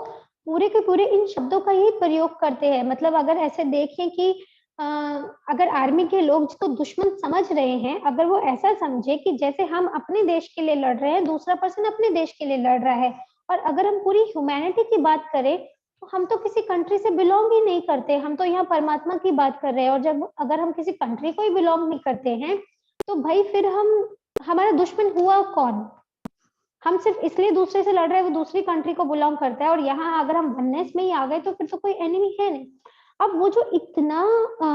पूरे के पूरे इन शब्दों का ही प्रयोग करते हैं। मतलब अगर ऐसे देखें कि अगर आर्मी के लोग जिसको दुश्मन समझ रहे हैं, अगर वो ऐसा समझे कि जैसे हम अपने देश के लिए लड़ रहे हैं, दूसरा पर्सन अपने देश के लिए लड़ रहा है, और अगर हम पूरी ह्यूमैनिटी की बात करें तो हम तो किसी कंट्री से बिलोंग ही नहीं करते, हम तो यहाँ परमात्मा की बात कर रहे हैं। और जब अगर हम किसी कंट्री को ही बिलोंग नहीं करते हैं, तो भाई फिर हमारा दुश्मन हुआ कौन? हम सिर्फ इसलिए दूसरे से लड़ रहे हैं, वो दूसरी कंट्री को बिलोंग करता है, और यहाँ अगर हम वननेस में ही आ गए तो फिर तो कोई एनिमी है नहीं। अब वो जो इतना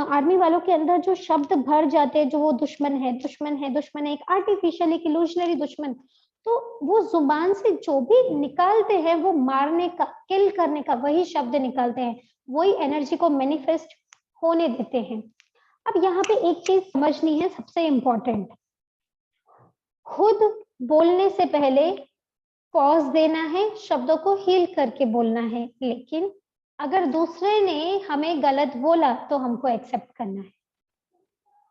आर्मी वालों के अंदर जो शब्द भर जाते हैं, जो वो दुश्मन है, दुश्मन है, दुश्मन है, एक आर्टिफिशियल, एक इल्यूजनरी दुश्मन, तो वो जुबान से जो भी निकालते हैं वो मारने का, किल करने का वही शब्द निकालते हैं, वही एनर्जी को मैनिफेस्ट होने देते हैं। अब यहाँ पे एक चीज समझनी है सबसे इम्पोर्टेंट, खुद बोलने से पहले पॉज देना है, शब्दों को हील करके बोलना है। लेकिन अगर दूसरे ने हमें गलत बोला तो हमको एक्सेप्ट करना है।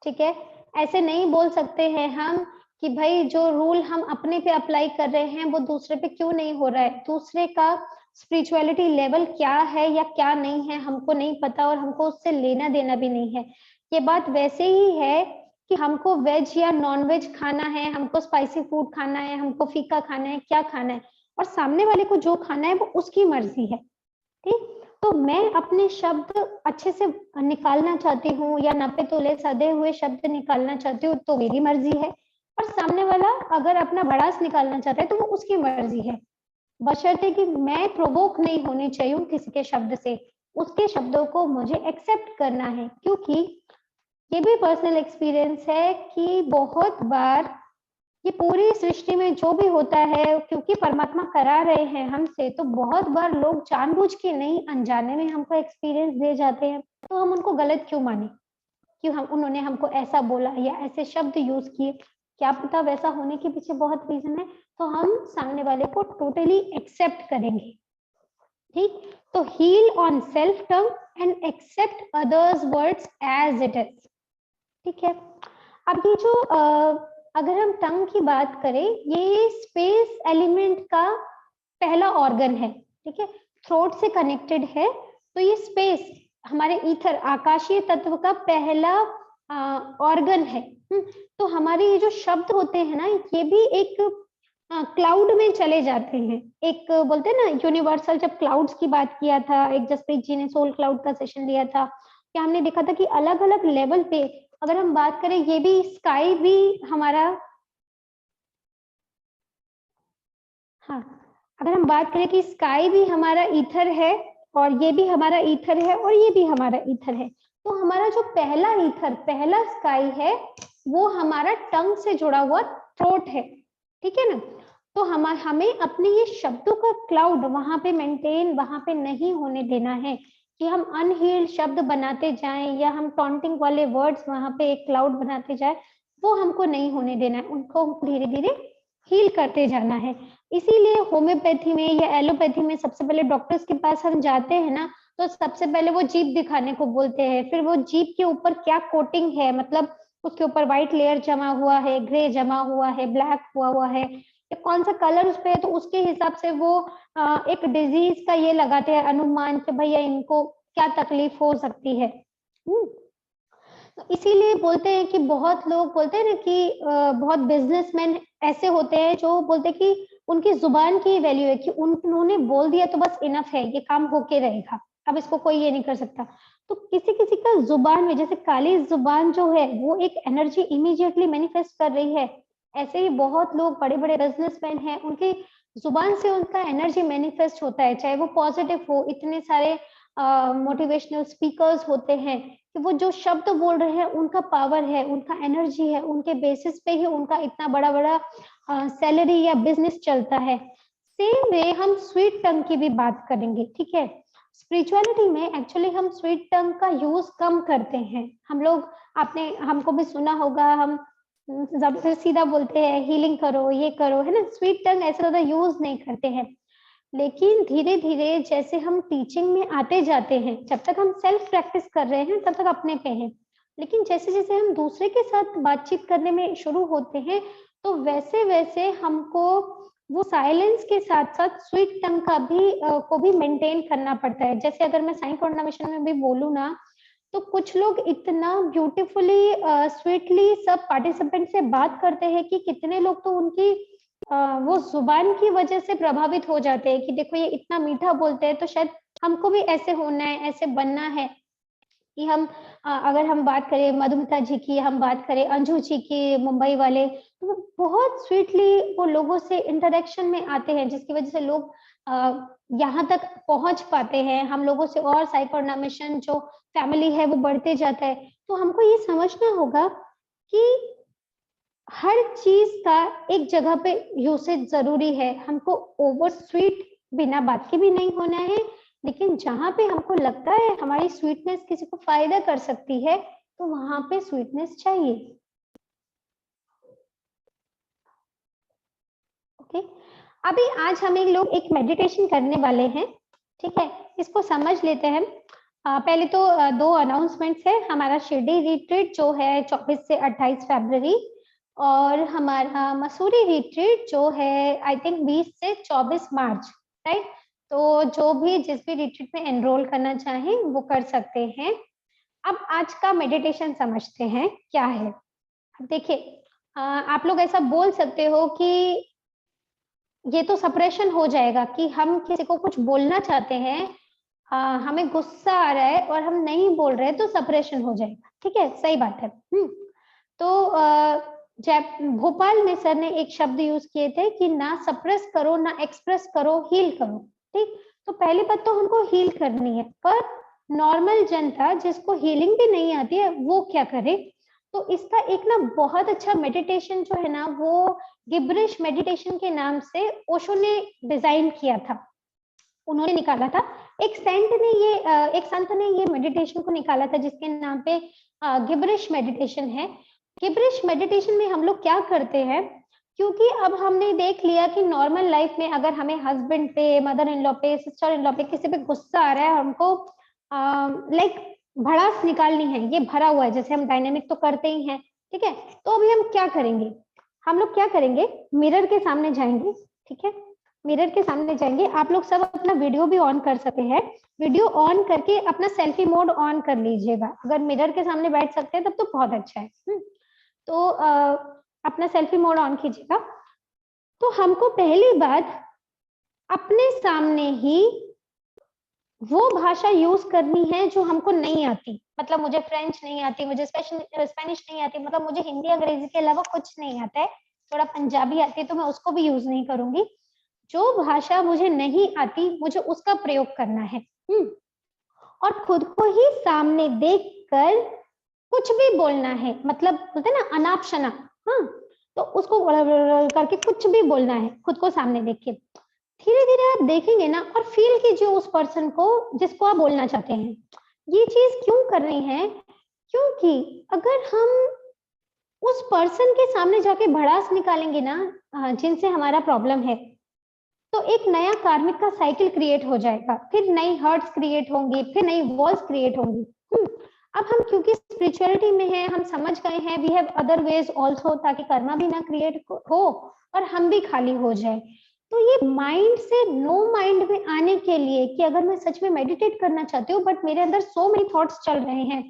ठीक है, ऐसे नहीं बोल सकते हैं हम कि भाई जो रूल हम अपने पे अप्लाई कर रहे हैं वो दूसरे पे क्यों नहीं हो रहा है। दूसरे का स्पिरिचुअलिटी लेवल क्या है या क्या नहीं है हमको नहीं पता, और हमको उससे लेना देना भी नहीं है। ये बात वैसे ही है कि हमको वेज या नॉन वेज खाना है, हमको स्पाइसी फूड खाना है, हमको फीका खाना है, क्या खाना है, और सामने वाले को जो खाना है वो उसकी मर्जी है। ठीक, तो मैं अपने शब्द अच्छे से निकालना चाहती हूँ या नपे तोले सधे हुए शब्द निकालना चाहती हूँ तो मेरी मर्जी है, और सामने वाला अगर अपना भड़ास निकालना चाहता है तो वो उसकी मर्जी है, बशर्ते कि मैं प्रोवोक नहीं होनी चाहिए किसी के शब्द से। उसके शब्दों को मुझे एक्सेप्ट करना है, क्योंकि ये भी पर्सनल एक्सपीरियंस है कि बहुत बार ये पूरी सृष्टि में जो भी होता है, क्योंकि परमात्मा करा रहे हैं हमसे, तो बहुत बार लोग जानबूझ के नहीं अनजाने में हमको एक्सपीरियंस दे जाते हैं, तो हम उनको गलत क्यों माने, क्यों हम उन्होंने हमको ऐसा बोला या ऐसे शब्द यूज किए, क्या पता वैसा होने के पीछे बहुत रीजन है, तो हम सामने वाले को टोटली एक्सेप्ट करेंगे। ठीक, तो heal on self tongue and accept others words as it is. ठीक है, अब ये जो अगर हम टंग की बात करें, ये स्पेस एलिमेंट का पहला ऑर्गन है। ठीक है, थ्रोट से कनेक्टेड है, तो ये स्पेस हमारे ईथर आकाशीय तत्व का पहला ऑर्गन है। तो हमारे ये जो शब्द होते हैं ना, ये भी एक क्लाउड में चले जाते हैं। एक बोलते हैं ना यूनिवर्सल, जब क्लाउड्स की बात किया था, एक जसप्रीत जी ने सोल क्लाउड का सेशन लिया था, क्या हमने देखा था कि अलग अलग लेवल पे अगर हम बात करें, ये भी स्काई भी हमारा, हाँ, अगर हम बात करें कि स्काई भी हमारा ईथर है, और ये भी हमारा ईथर है, और ये भी हमारा ईथर है, तो हमारा जो पहला ईथर, पहला स्काई है, वो हमारा टंग से जुड़ा हुआ थ्रोट है। ठीक है ना, तो हमें अपने ये शब्दों का क्लाउड वहां पे मेंटेन, वहां पे नहीं होने देना है कि हम अनहील्ड शब्द बनाते जाएं या हम टॉन्टिंग वाले वर्ड्स वहां पे एक क्लाउड बनाते जाएं, वो हमको नहीं होने देना है, उनको धीरे धीरे हील करते जाना है। इसीलिए होम्योपैथी में या एलोपैथी में सबसे पहले डॉक्टर्स के पास हम जाते हैं ना, तो सबसे पहले वो जीभ दिखाने को बोलते हैं, फिर वो जीभ के ऊपर क्या कोटिंग है, मतलब उसके ऊपर व्हाइट लेयर जमा हुआ है, ग्रे जमा हुआ है, ब्लैक हुआ है, या कौन सा कलर उस पे है, तो उसके हिसाब से वो एक डिजीज का ये लगाते हैं अनुमान कि भैया इनको क्या तकलीफ हो सकती है। तो इसीलिए बोलते हैं कि बहुत लोग बोलते हैं ना कि बहुत बिजनेसमैन ऐसे होते हैं जो बोलते हैं कि उनकी जुबान की वैल्यू है कि उन्होंने बोल दिया तो बस इनफ है, ये काम होके रहेगा, अब इसको कोई ये नहीं कर सकता। तो किसी किसी का जुबान में, जैसे काली जुबान जो है वो एक एनर्जी इमीडिएटली मैनिफेस्ट कर रही है, ऐसे ही बहुत लोग बड़े बड़े बिजनेसमैन हैं, उनकी जुबान से उनका एनर्जी मैनिफेस्ट होता है, चाहे वो पॉजिटिव हो। इतने सारे मोटिवेशनल स्पीकर्स होते हैं कि वो जो शब्द बोल रहे हैं उनका पावर है, उनका एनर्जी है, उनके बेसिस पे ही उनका इतना बड़ा बड़ा सैलरी या बिजनेस चलता है। सेम वे हम स्वीट टंग की भी बात करेंगे, ठीक है। स्पिरिचुअलिटी में एक्चुअली हम स्वीट टंग का यूज कम करते हैं हम लोग। आपने हमको भी सुना होगा, हम जब सीधा बोलते हैं हीलिंग करो, ये करो, है ना, स्वीट टंग ऐसे ज्यादा यूज नहीं करते हैं। लेकिन धीरे धीरे जैसे हम टीचिंग में आते जाते हैं, जब तक हम सेल्फ प्रैक्टिस कर रहे हैं तब तक अपने पे हैं, लेकिन जैसे जैसे हम दूसरे के साथ बातचीत करने में शुरू होते हैं तो वैसे वैसे हमको वो साइलेंस के साथ साथ स्वीट टंग का भी को भी मेंटेन करना पड़ता है। जैसे अगर मैं साइन कोऑर्डिनेशन में भी बोलूँ ना, तो कुछ लोग इतना ब्यूटीफुली स्वीटली सब पार्टिसिपेंट से बात करते हैं कि कितने लोग तो उनकी वो जुबान की वजह से प्रभावित हो जाते हैं कि देखो ये इतना मीठा बोलते हैं, तो शायद हमको भी ऐसे होना है, ऐसे बनना है। कि हम अगर हम बात करें मधुमिता जी की, हम बात करें अंजू जी की, मुंबई वाले, तो वो बहुत स्वीटली वो लोगों से इंटरेक्शन में आते हैं, जिसकी वजह से लोग यहाँ तक पहुंच पाते हैं। हम लोगों से और साइकोऑर्डिनेशन जो फैमिली है वो बढ़ते जाता है। तो हमको ये समझना होगा कि हर चीज का एक जगह पे यूसेज जरूरी है। हमको ओवर स्वीट बिना बात के भी नहीं होना है, लेकिन जहां पे हमको लगता है हमारी स्वीटनेस किसी को फायदा कर सकती है तो वहां पे स्वीटनेस चाहिए। ओके, अभी आज हम लोग एक मेडिटेशन करने वाले हैं, ठीक है। इसको समझ लेते हैं। पहले तो दो अनाउंसमेंट्स है। हमारा शिरडी रिट्रीट जो है 24 से 28 फरवरी, और हमारा मसूरी रिट्रीट जो है आई थिंक 20 से 24 मार्च, राइट। तो जो भी जिस भी रिट्रीट में एनरोल करना चाहें वो कर सकते हैं। अब आज का मेडिटेशन समझते हैं क्या है। देखिए, आप लोग ऐसा बोल सकते हो कि ये तो सप्रेशन हो जाएगा कि हम किसी को कुछ बोलना चाहते हैं, हमें गुस्सा आ रहा है और हम नहीं बोल रहे तो सप्रेशन हो जाएगा, ठीक है, सही बात है। तो जब भोपाल में सर ने एक शब्द यूज किए थे कि ना सप्रेस करो ना एक्सप्रेस करो, हील करो, ठीक। तो पहली बात तो हमको हील करनी है, पर नॉर्मल जनता जिसको हीलिंग भी नहीं आती है वो क्या करे। तो इसका एक ना बहुत अच्छा मेडिटेशन जो है ना, वो गिब्रिश मेडिटेशन के नाम से ओशो ने डिजाइन किया था, उन्होंने निकाला था। एक संत ने ये मेडिटेशन को निकाला था जिसके नाम पे गिब्रिश मेडिटेशन है। गिब्रिश मेडिटेशन में हम लोग क्या करते हैं, क्योंकि अब हमने देख लिया कि नॉर्मल लाइफ में अगर हमें हस्बैंड पे, मदर इन लॉ पे, सिस्टर इन लॉ पे किसी पे गुस्सा आ रहा है, हमको लाइक भड़ास निकालनी है, ये भरा हुआ है, जैसे हम डायनेमिक तो करते ही हैं, ठीक है। तो अभी हम क्या करेंगे, हम लोग क्या करेंगे, मिरर के सामने जाएंगे, ठीक है। मिरर के सामने जाएंगे, आप लोग सब अपना वीडियो भी ऑन कर सकते हैं, वीडियो ऑन करके अपना सेल्फी मोड ऑन कर लीजिएगा। अगर मिरर के सामने बैठ सकते हैं तब तो बहुत अच्छा है। तो अपना सेल्फी मोड ऑन कीजिएगा। तो हमको पहली बात अपने सामने ही वो भाषा यूज करनी है जो हमको नहीं आती। मतलब मुझे फ्रेंच नहीं आती, मुझे स्पेनिश नहीं आती, मतलब मुझे हिंदी अंग्रेजी के अलावा कुछ नहीं आता है। थोड़ा पंजाबी आती है तो मैं उसको भी यूज नहीं करूंगी। जो भाषा मुझे नहीं आती मुझे उसका प्रयोग करना है। और खुद को ही सामने देखकर कुछ भी बोलना है, मतलब बोलते हैं ना अनाप शनाप, हाँ, तो उसको करके कुछ भी बोलना है खुद को सामने देख के। धीरे धीरे आप देखेंगे ना और फील कीजिए उस पर्सन को जिसको आप बोलना चाहते हैं। ये चीज क्यों कर रही है, क्योंकि अगर हम उस पर्सन के सामने जाके भड़ास निकालेंगे ना जिनसे हमारा प्रॉब्लम है, तो एक नया कार्मिक का साइकिल क्रिएट हो जाएगा, फिर नई हर्ट्स क्रिएट होंगी, फिर नई वॉल्स क्रिएट होंगी। अब हम क्योंकि स्पिरिचुअलिटी में हैं, हम समझ गए हैं, we have other ways also, ताकि कर्मा भी ना क्रिएट हो और हम भी खाली हो जाए। तो ये माइंड से नो माइंड में आने के लिए कि अगर मैं सच में मेडिटेट करना चाहती हूँ बट मेरे अंदर सो मेनी थॉट्स चल रहे हैं,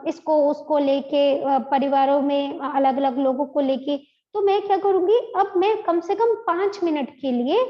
इसको उसको लेके, परिवारों में अलग अलग लोगों को लेके, तो मैं क्या करूंगी, अब मैं कम से कम 5 मिनट के लिए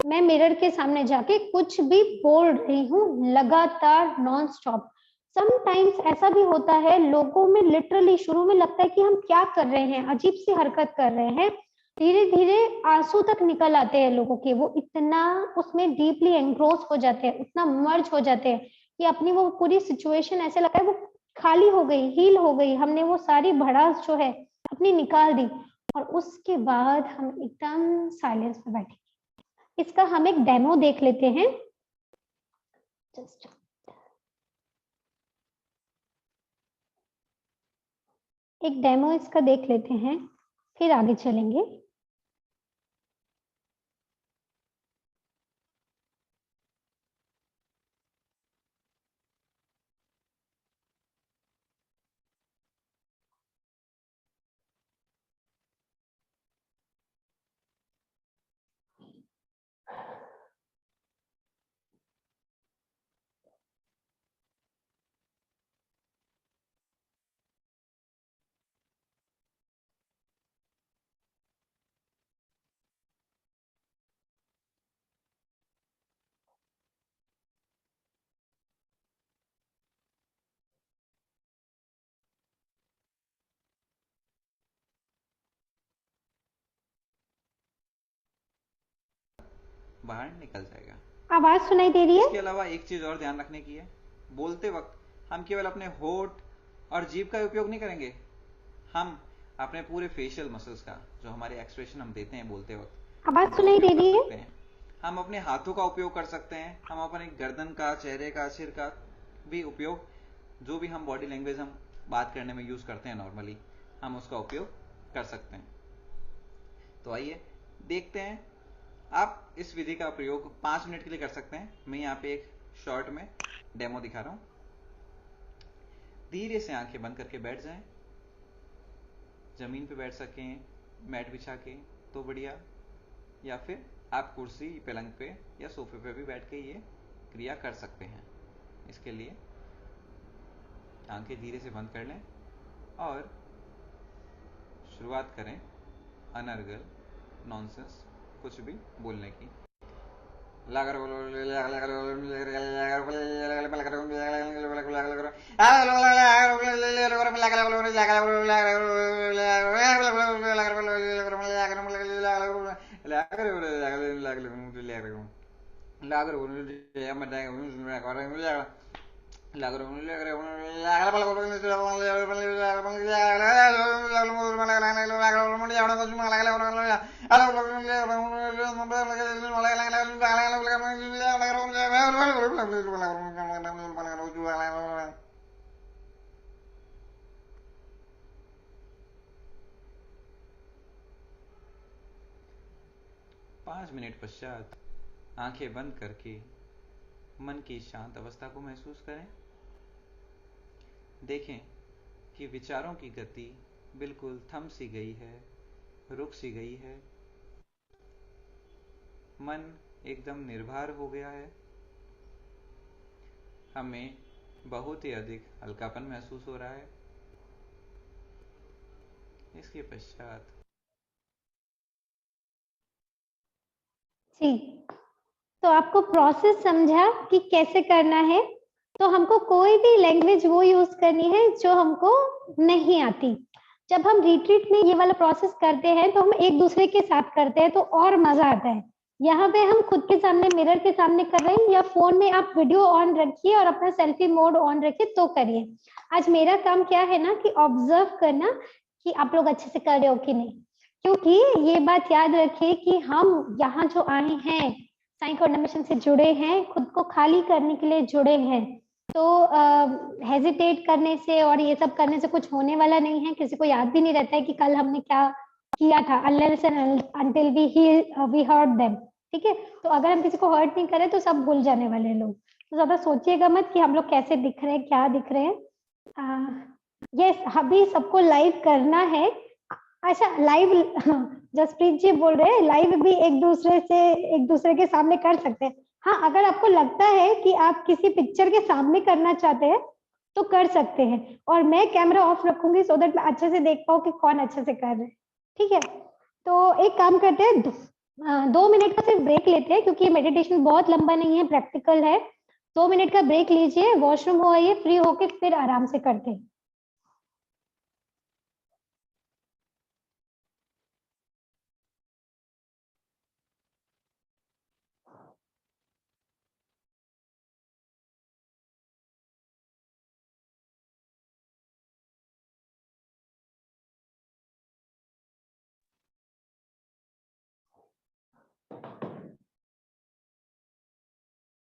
मैं मिरर के सामने जाके कुछ भी बोल रही हूँ लगातार नॉन स्टॉप। समटाइम्स ऐसा भी होता है, लोगों में लिटरली शुरू में लगता है कि हम क्या कर रहे हैं, अजीब सी हरकत कर रहे हैं, धीरे धीरे आंसू तक निकल आते हैं लोगों के, वो इतना उसमें डीपली एंग्रोस हो जाते हैं, उतना मर्ज हो जाते हैं कि अपनी वो पूरी सिचुएशन ऐसे लगता है वो खाली हो गई, हील हो गई, हमने वो सारी भड़ास जो है अपनी निकाल दी, और उसके बाद हम एकदम साइलेंस में बैठे। इसका हम एक डेमो देख लेते हैं। जस्ट एक डेमो इसका देख लेते हैं, फिर आगे चलेंगे। बाहर निकल जाएगा। आवाज सुनाई दे रही है? इसके अलावा एक चीज और ध्यान रखने की है, बोलते वक्त हम केवल अपने होठ और जीभ का उपयोग नहीं करेंगे, हम अपने पूरे फेशियल मसल्स का, जो हमारे एक्सप्रेशन हम देते हैं बोलते वक्त, आवाज उनका सुनाई दे उपयोग कर रही है? सकते हैं। हम अपने हाथों का उपयोग कर सकते हैं, हम अपने गर्दन का, चेहरे का, सिर का भी उपयोग, जो भी हम बॉडी लैंग्वेज हम बात करने में यूज करते हैं नॉर्मली, हम उसका उपयोग कर सकते हैं। तो आइए देखते हैं। आप इस विधि का प्रयोग 5 मिनट के लिए कर सकते हैं। मैं यहाँ पे एक शॉर्ट में डेमो दिखा रहा हूं। धीरे से आंखें बंद करके बैठ जाएं। जमीन पे बैठ सकें, मैट बिछा के तो बढ़िया, या फिर आप कुर्सी, पलंग पे या सोफे पे भी बैठ के ये क्रिया कर सकते हैं। इसके लिए आंखें धीरे से बंद कर लें और शुरुआत करें अनर्गल, नॉनसेंस कुछ भी बोलने की। पांच मिनट पश्चात आंखें बंद करके मन की शांत अवस्था को महसूस करें। देखें कि विचारों की गति बिल्कुल थम सी गई है, रुक सी गई है, मन एकदम निर्भर हो गया है। हमें बहुत ही अधिक हल्कापन महसूस हो रहा है। इसके पश्चात जी, तो आपको प्रोसेस समझा कि कैसे करना है। तो हमको कोई भी लैंग्वेज वो यूज करनी है जो हमको नहीं आती। जब हम रिट्रीट में ये वाला प्रोसेस करते हैं तो हम एक दूसरे के साथ करते हैं तो और मजा आता है। यहाँ पे हम खुद के सामने, मिरर के सामने कर रहे हैं, या फोन में आप वीडियो ऑन रखिए और अपना सेल्फी मोड ऑन रखिए तो करिए। आज मेरा काम क्या है ना कि ऑब्जर्व करना कि आप लोग अच्छे से कर रहे हो कि नहीं, क्योंकि ये बात याद रखिए कि हम यहाँ जो आए हैं साई कोऑर्डिनेशन से जुड़े हैं, खुद को खाली करने के लिए जुड़े हैं। तो हेजिटेट करने से और ये सब करने से कुछ होने वाला नहीं है। किसी को याद भी नहीं रहता है कि कल हमने क्या किया था, unless and until we hurt them. ठीक है, तो अगर हम किसी को हर्ट नहीं करें तो सब भूल जाने वाले लोग। तो ज्यादा सोचिएगा मत कि हम लोग कैसे दिख रहे हैं, क्या दिख रहे हैं। यस, अभी सबको लाइव करना है। अच्छा, लाइव जसप्रीत जी बोल रहे हैं लाइव भी एक दूसरे के सामने कर सकते हैं। हाँ, अगर आपको लगता है कि आप किसी पिक्चर के सामने करना चाहते हैं तो कर सकते हैं, और मैं कैमरा ऑफ रखूंगी सो दैट मैं अच्छे से देख पाऊँ कि कौन अच्छे से कर रहे हैं। ठीक है, तो एक काम करते हैं, 2 मिनट का सिर्फ ब्रेक लेते हैं, क्योंकि मेडिटेशन बहुत लंबा नहीं है, प्रैक्टिकल है। 2 मिनट का ब्रेक लीजिए, वॉशरूम हो आइए, फ्री होके फिर आराम से करते हैं।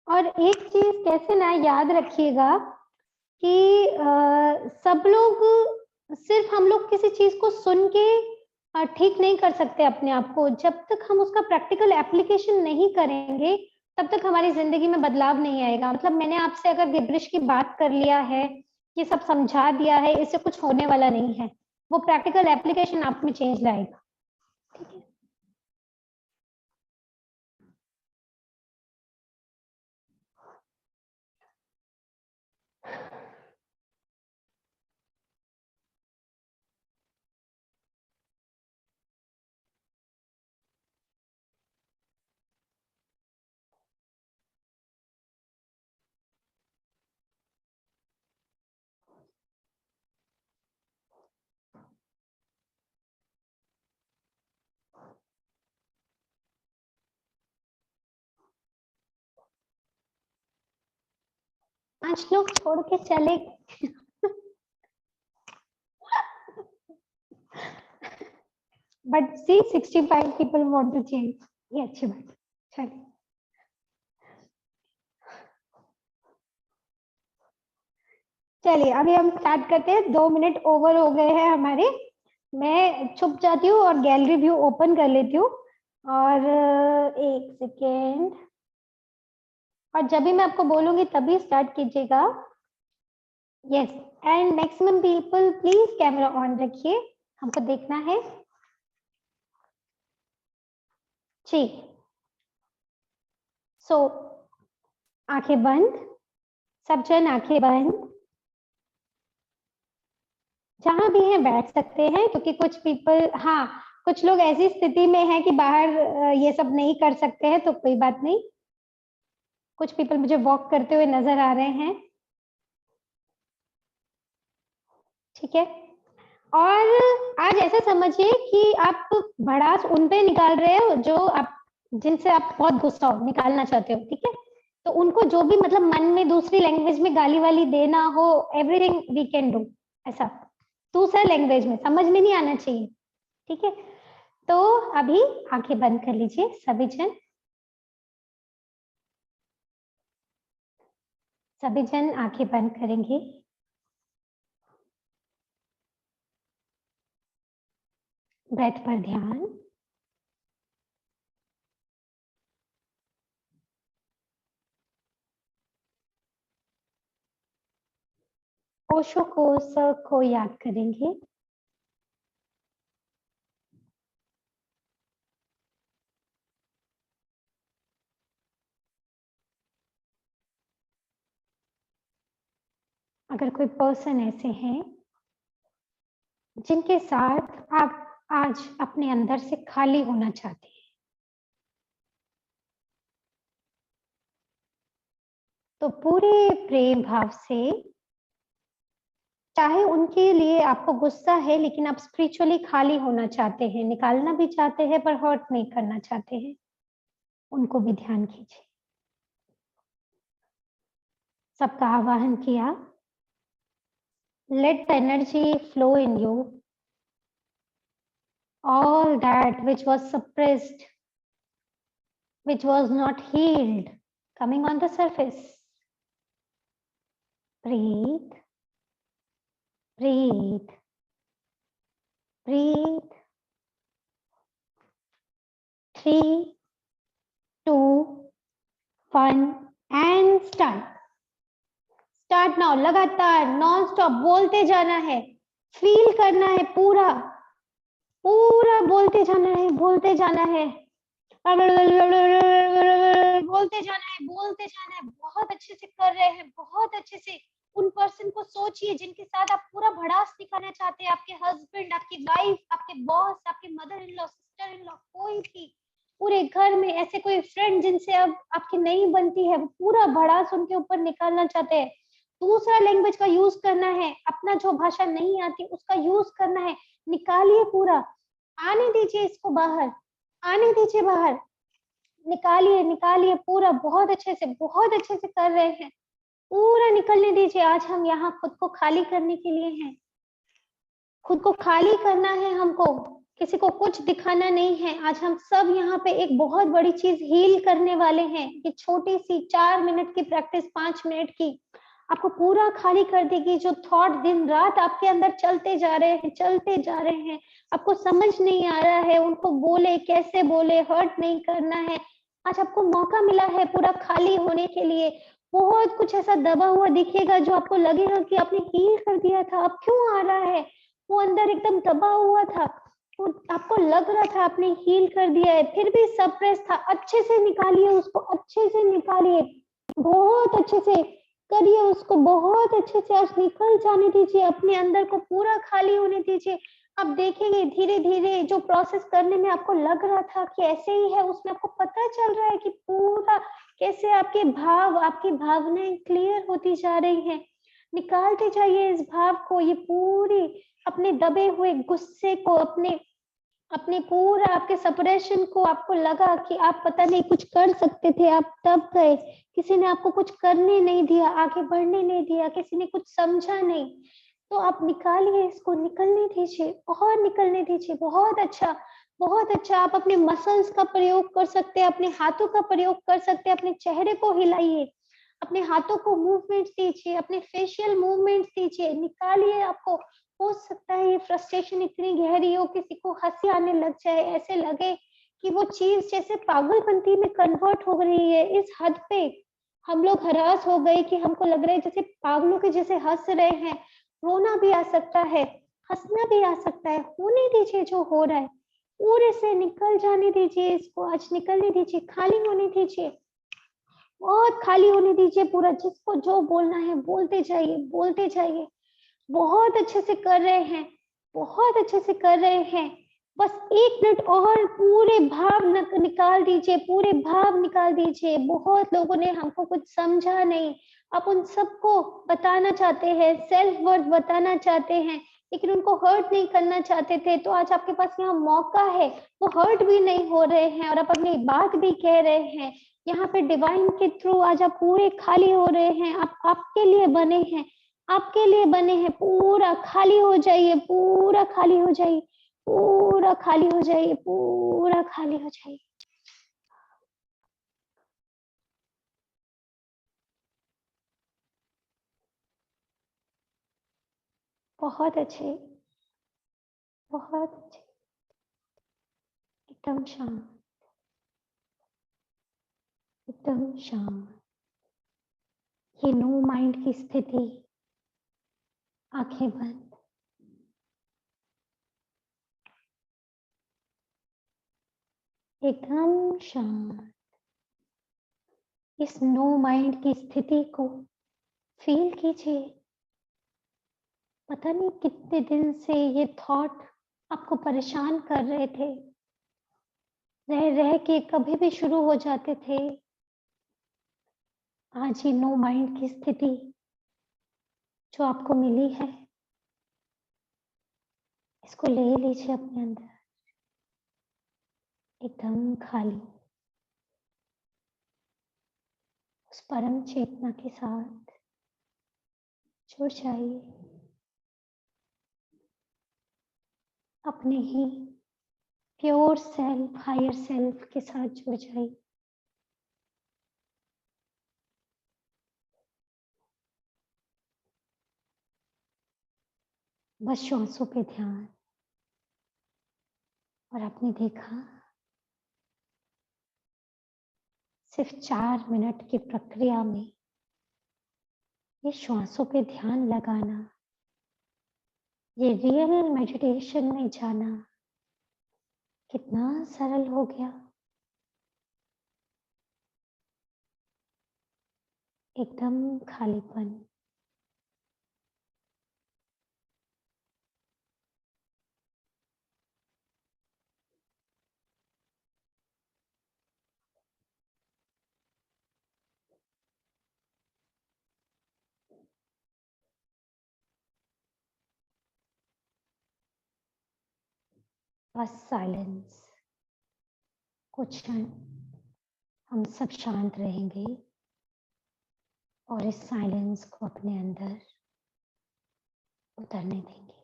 और एक चीज कैसे ना याद रखिएगा कि सब लोग, सिर्फ हम लोग किसी चीज को सुन के ठीक नहीं कर सकते अपने आप को। जब तक हम उसका प्रैक्टिकल एप्लीकेशन नहीं करेंगे तब तक हमारी जिंदगी में बदलाव नहीं आएगा। मतलब मैंने आपसे अगर गिबरिश की बात कर लिया है, ये सब समझा दिया है, इससे कुछ होने वाला नहीं है। वो प्रैक्टिकल एप्लीकेशन आप में चेंज लाएगा। ठीक है, पांच लोग छोड़ के चले but see 65 people want to change, ये अच्छी बात है। चलिए, चलिए अभी हम स्टार्ट करते हैं। 2 मिनट ओवर हो गए हैं हमारे। मैं छुप जाती हूँ और गैलरी व्यू ओपन कर लेती हूँ। और एक सेकेंड, और जब भी मैं आपको बोलूंगी तभी स्टार्ट कीजिएगा। Yes, and maximum people please camera on रखिए, हमको देखना है। जी, सो आंखें बंद, सब जन आंखें बंद। जहां भी हैं बैठ सकते हैं, क्योंकि कुछ पीपल, हाँ, कुछ लोग ऐसी स्थिति में हैं कि बाहर ये सब नहीं कर सकते हैं, तो कोई बात नहीं। कुछ पीपल मुझे वॉक करते हुए नजर आ रहे हैं। ठीक है, और आज ऐसा समझिए कि आप भड़ास उन पे निकाल रहे हो जो आप, जिनसे आप बहुत गुस्सा हो, निकालना चाहते हो। ठीक है, तो उनको जो भी मतलब मन में दूसरी लैंग्वेज में गाली वाली देना हो, एवरीथिंग वी कैन डू, ऐसा दूसरा लैंग्वेज में समझ में नहीं आना चाहिए। ठीक है, तो अभी आंखें बंद कर लीजिए सभी जन। सभी जन आंखें बंद करेंगे। ब्रेथ पर ध्यान। ओशो को, सर को याद करेंगे। अगर कोई पर्सन ऐसे हैं जिनके साथ आप आज अपने अंदर से खाली होना चाहते हैं, तो पूरे प्रेम भाव से, चाहे उनके लिए आपको गुस्सा है लेकिन आप स्पिरिचुअली खाली होना चाहते हैं, निकालना भी चाहते हैं पर हर्ट नहीं करना चाहते हैं, उनको भी ध्यान कीजिए। सबका आवाहन किया। Let the energy flow in you. All that which was suppressed, which was not healed, coming on the surface. Breathe, breathe, breathe. 3, 2, 1, and start. Start now, लगातार नॉन स्टॉप बोलते जाना है, फील करना है, पूरा पूरा बोलते जाना है, बोलते जाना है, बोलते जाना है, बोलते जाना है। बहुत अच्छे से कर रहे हैं, बहुत अच्छे से। उन पर्सन को सोचिए जिनके साथ आप पूरा भड़ास दिखाना चाहते हैं, आपके हस्बैंड, आपकी वाइफ, आपके बॉस, आपके mother in law, sister in law, कोई भी पूरे घर में ऐसे कोई फ्रेंड जिनसे अब आपकी नहीं बनती है, पूरा भड़ास उनके ऊपर निकालना चाहते हैं। दूसरा लैंग्वेज का यूज करना है, अपना जो भाषा नहीं आती उसका यूज करना है, निकालिए पूरा, आने दीजिए इसको बाहर, आने दीजिए बाहर, निकालिए निकालिए पूरा, बहुत अच्छे से, बहुत अच्छे से कर रहे हैं, पूरा निकलने दीजिए। आज हम यहाँ खुद को खाली करने के लिए हैं, खुद को खाली करना है हमको, किसी को कुछ दिखाना नहीं है। आज हम सब यहाँ पे एक बहुत बड़ी चीज हील करने वाले हैं। ये छोटी सी 4 मिनट की प्रैक्टिस, 5 मिनट की, आपको पूरा खाली कर देगी। जो थॉट दिन रात आपके अंदर चलते जा रहे हैं, चलते जा रहे हैं, आपको समझ नहीं आ रहा है उनको बोले कैसे बोले, हर्ट नहीं करना है। आज आपको मौका मिला है पूरा खाली होने के लिए। बहुत कुछ ऐसा दबा हुआ दिखेगा जो आपको लगेगा कि आपने हील कर दिया था, अब क्यों आ रहा है, वो अंदर एकदम दबा हुआ था, वो आपको लग रहा था आपने हील कर दिया है, फिर भी सप्रेस था। अच्छे से निकालिए उसको, अच्छे से निकालिए, बहुत अच्छे से करिए उसको, बहुत अच्छे से आज निकल जाने दीजिए, अपने अंदर को पूरा खाली होने दीजिए। आप देखेंगे धीरे धीरे जो प्रोसेस करने में आपको लग रहा था कि ऐसे ही है, उसमें आपको पता चल रहा है कि पूरा कैसे आपके भाव, आपकी भावनाएं क्लियर होती जा रही हैं। निकालते जाइए इस भाव को, ये पूरी अपने दबे हुए गुस्से को, अपने पूरा आपके सपरेशन को। आपको लगा कि आप पता नहीं कुछ कर सकते थे, आप दब गए, किसी ने आपको कुछ करने नहीं दिया, आगे बढ़ने नहीं दिया, किसी ने कुछ समझा नहीं, तो आप निकालिए इसको, निकलने दीजिए, और निकलने दीजिए। बहुत अच्छा, बहुत अच्छा। आप अपने मसल्स का प्रयोग कर सकते हैं, अपने हाथों का प्रयोग कर सकते हैं, अपने चेहरे को हिलाइए, अपने हाथों को मूवमेंट दीजिए, अपने फेशियल मूवमेंट दीजिए, निकालिए। आपको हो सकता है ये फ्रस्ट्रेशन इतनी गहरी हो, किसी को हंसी आने लग जाए, ऐसे लगे कि वो चीज जैसे पागलपंती में कन्वर्ट हो रही है। इस हद पे हम लोग हरास हो गए कि हमको लग रहा है जैसे पागलों के जैसे हंस रहे हैं। रोना भी आ सकता है, हंसना भी आ सकता है, होने दीजिए जो हो रहा है, पूरे से निकल जाने दीजिए इसको, आज निकलने दीजिए, खाली होने दीजिए, बहुत खाली होने दीजिए पूरा। जिसको जो बोलना है बोलते जाइए, बोलते जाइए। बहुत अच्छे से कर रहे हैं, बहुत अच्छे से कर रहे हैं। बस 1 मिनट और पूरे भाव निकाल दीजिए, पूरे भाव निकाल दीजिए। बहुत लोगों ने हमको कुछ समझा नहीं, आप उन सबको बताना चाहते हैं, सेल्फ वर्थ बताना चाहते हैं, लेकिन उनको हर्ट नहीं करना चाहते थे। तो आज आपके पास यहाँ मौका है, वो हर्ट भी नहीं हो रहे हैं और आप अपनी बात भी कह रहे हैं। यहाँ पे डिवाइन के थ्रू आज आप पूरे खाली हो रहे हैं, आप आपके लिए बने हैं, आपके लिए बने हैं। पूरा खाली हो जाइए, पूरा खाली हो जाइए, पूरा खाली हो जाइए, पूरा खाली हो जाइए। बहुत अच्छे, बहुत अच्छे, एकदम शांत, एकदम शांत। ये नो माइंड की स्थिति, आंखें बंद, एकदम शांत। इस नो माइंड की स्थिति को फील कीजिए। पता नहीं कितने दिन से ये थॉट आपको परेशान कर रहे थे, रह रह के कभी भी शुरू हो जाते थे। आज ये नो माइंड की स्थिति जो आपको मिली है, इसको ले लीजिए अपने अंदर, एकदम खाली, उस परम चेतना के साथ जुड़ जाइए, अपने ही प्योर सेल्फ, हायर सेल्फ के साथ जुड़ जाइए। बस श्वासों पे ध्यान, और आपने देखा सिर्फ 4 मिनट की प्रक्रिया में ये श्वासों पे ध्यान लगाना, ये रियल मेडिटेशन में जाना कितना सरल हो गया। एकदम खालीपन। बस साइलेंस। कुछ क्षण हम सब शांत रहेंगे और इस साइलेंस को अपने अंदर उतरने देंगे।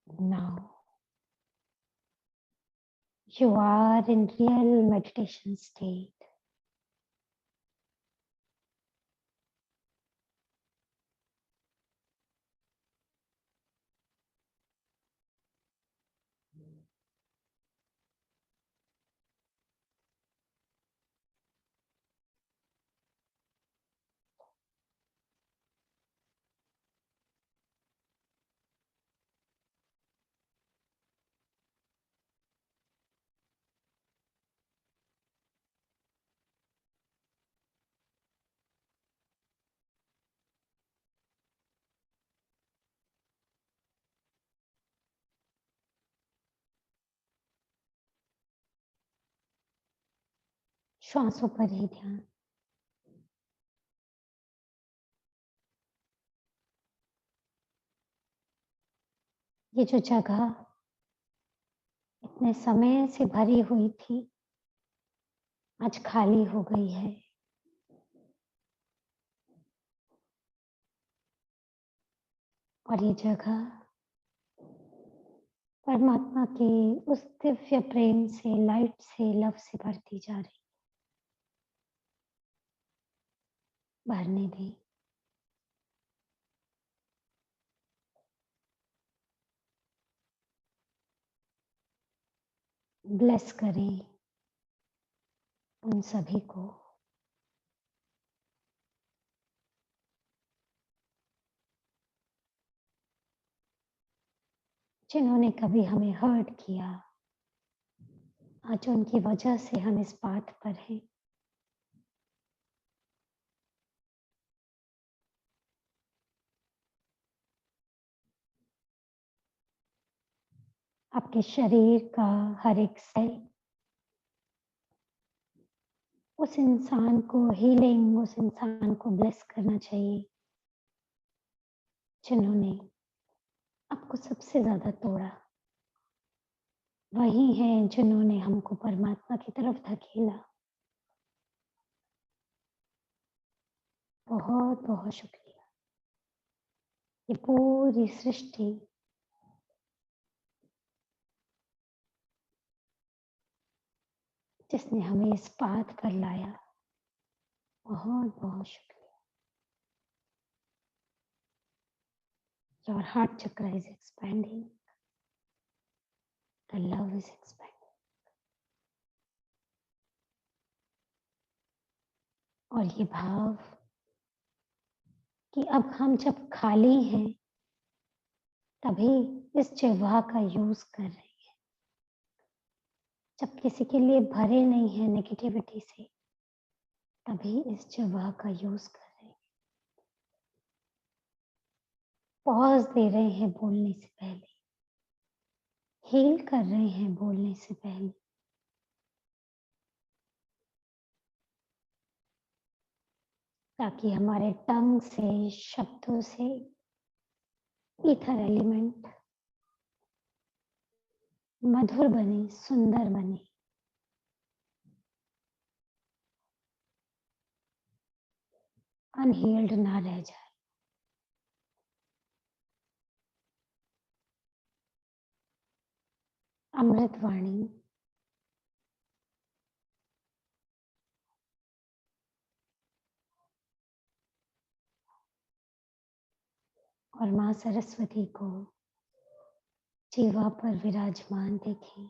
Now you are in real meditation state. श्वासों पर ही ध्यान। ये जो जगह इतने समय से भरी हुई थी, आज खाली हो गई है। और ये जगह परमात्मा के उस दिव्य प्रेम से, लाइट से, लव से भरती जा रही। भरने दें। ब्लेस करें उन सभी को जिन्होंने कभी हमें हर्ट किया। आज उनकी वजह से हम इस पाथ पर हैं। आपके शरीर का हर एक सेल उस इंसान को हीलिंग, उस इंसान को ब्लेस करना चाहिए जिन्होंने आपको सबसे ज्यादा तोड़ा। वही हैं जिन्होंने हमको परमात्मा की तरफ धकेला। बहुत बहुत शुक्रिया। ये पूरी सृष्टि जिसने हमें इस पाथ पर लाया, बहुत बहुत शुक्रिया। Your heart chakra is expanding. The love is expanding. और ये भाव कि अब हम जब खाली हैं तभी इस जिह्वा का यूज कर रहे हैं। जब किसी के लिए भरे नहीं है नेगेटिविटी से, तभी इस जिह्वा का यूज कर रहे हैं। पॉज दे रहे हैं बोलने से पहले, हील कर रहे हैं बोलने से पहले। ताकि हमारे टंग से, शब्दों से ईथर एलिमेंट मधुर बने, सुंदर बने। अनहील्ड ना रह जाए। अमृत वाणी और माँ सरस्वती को जीवा पर विराजमान देखें,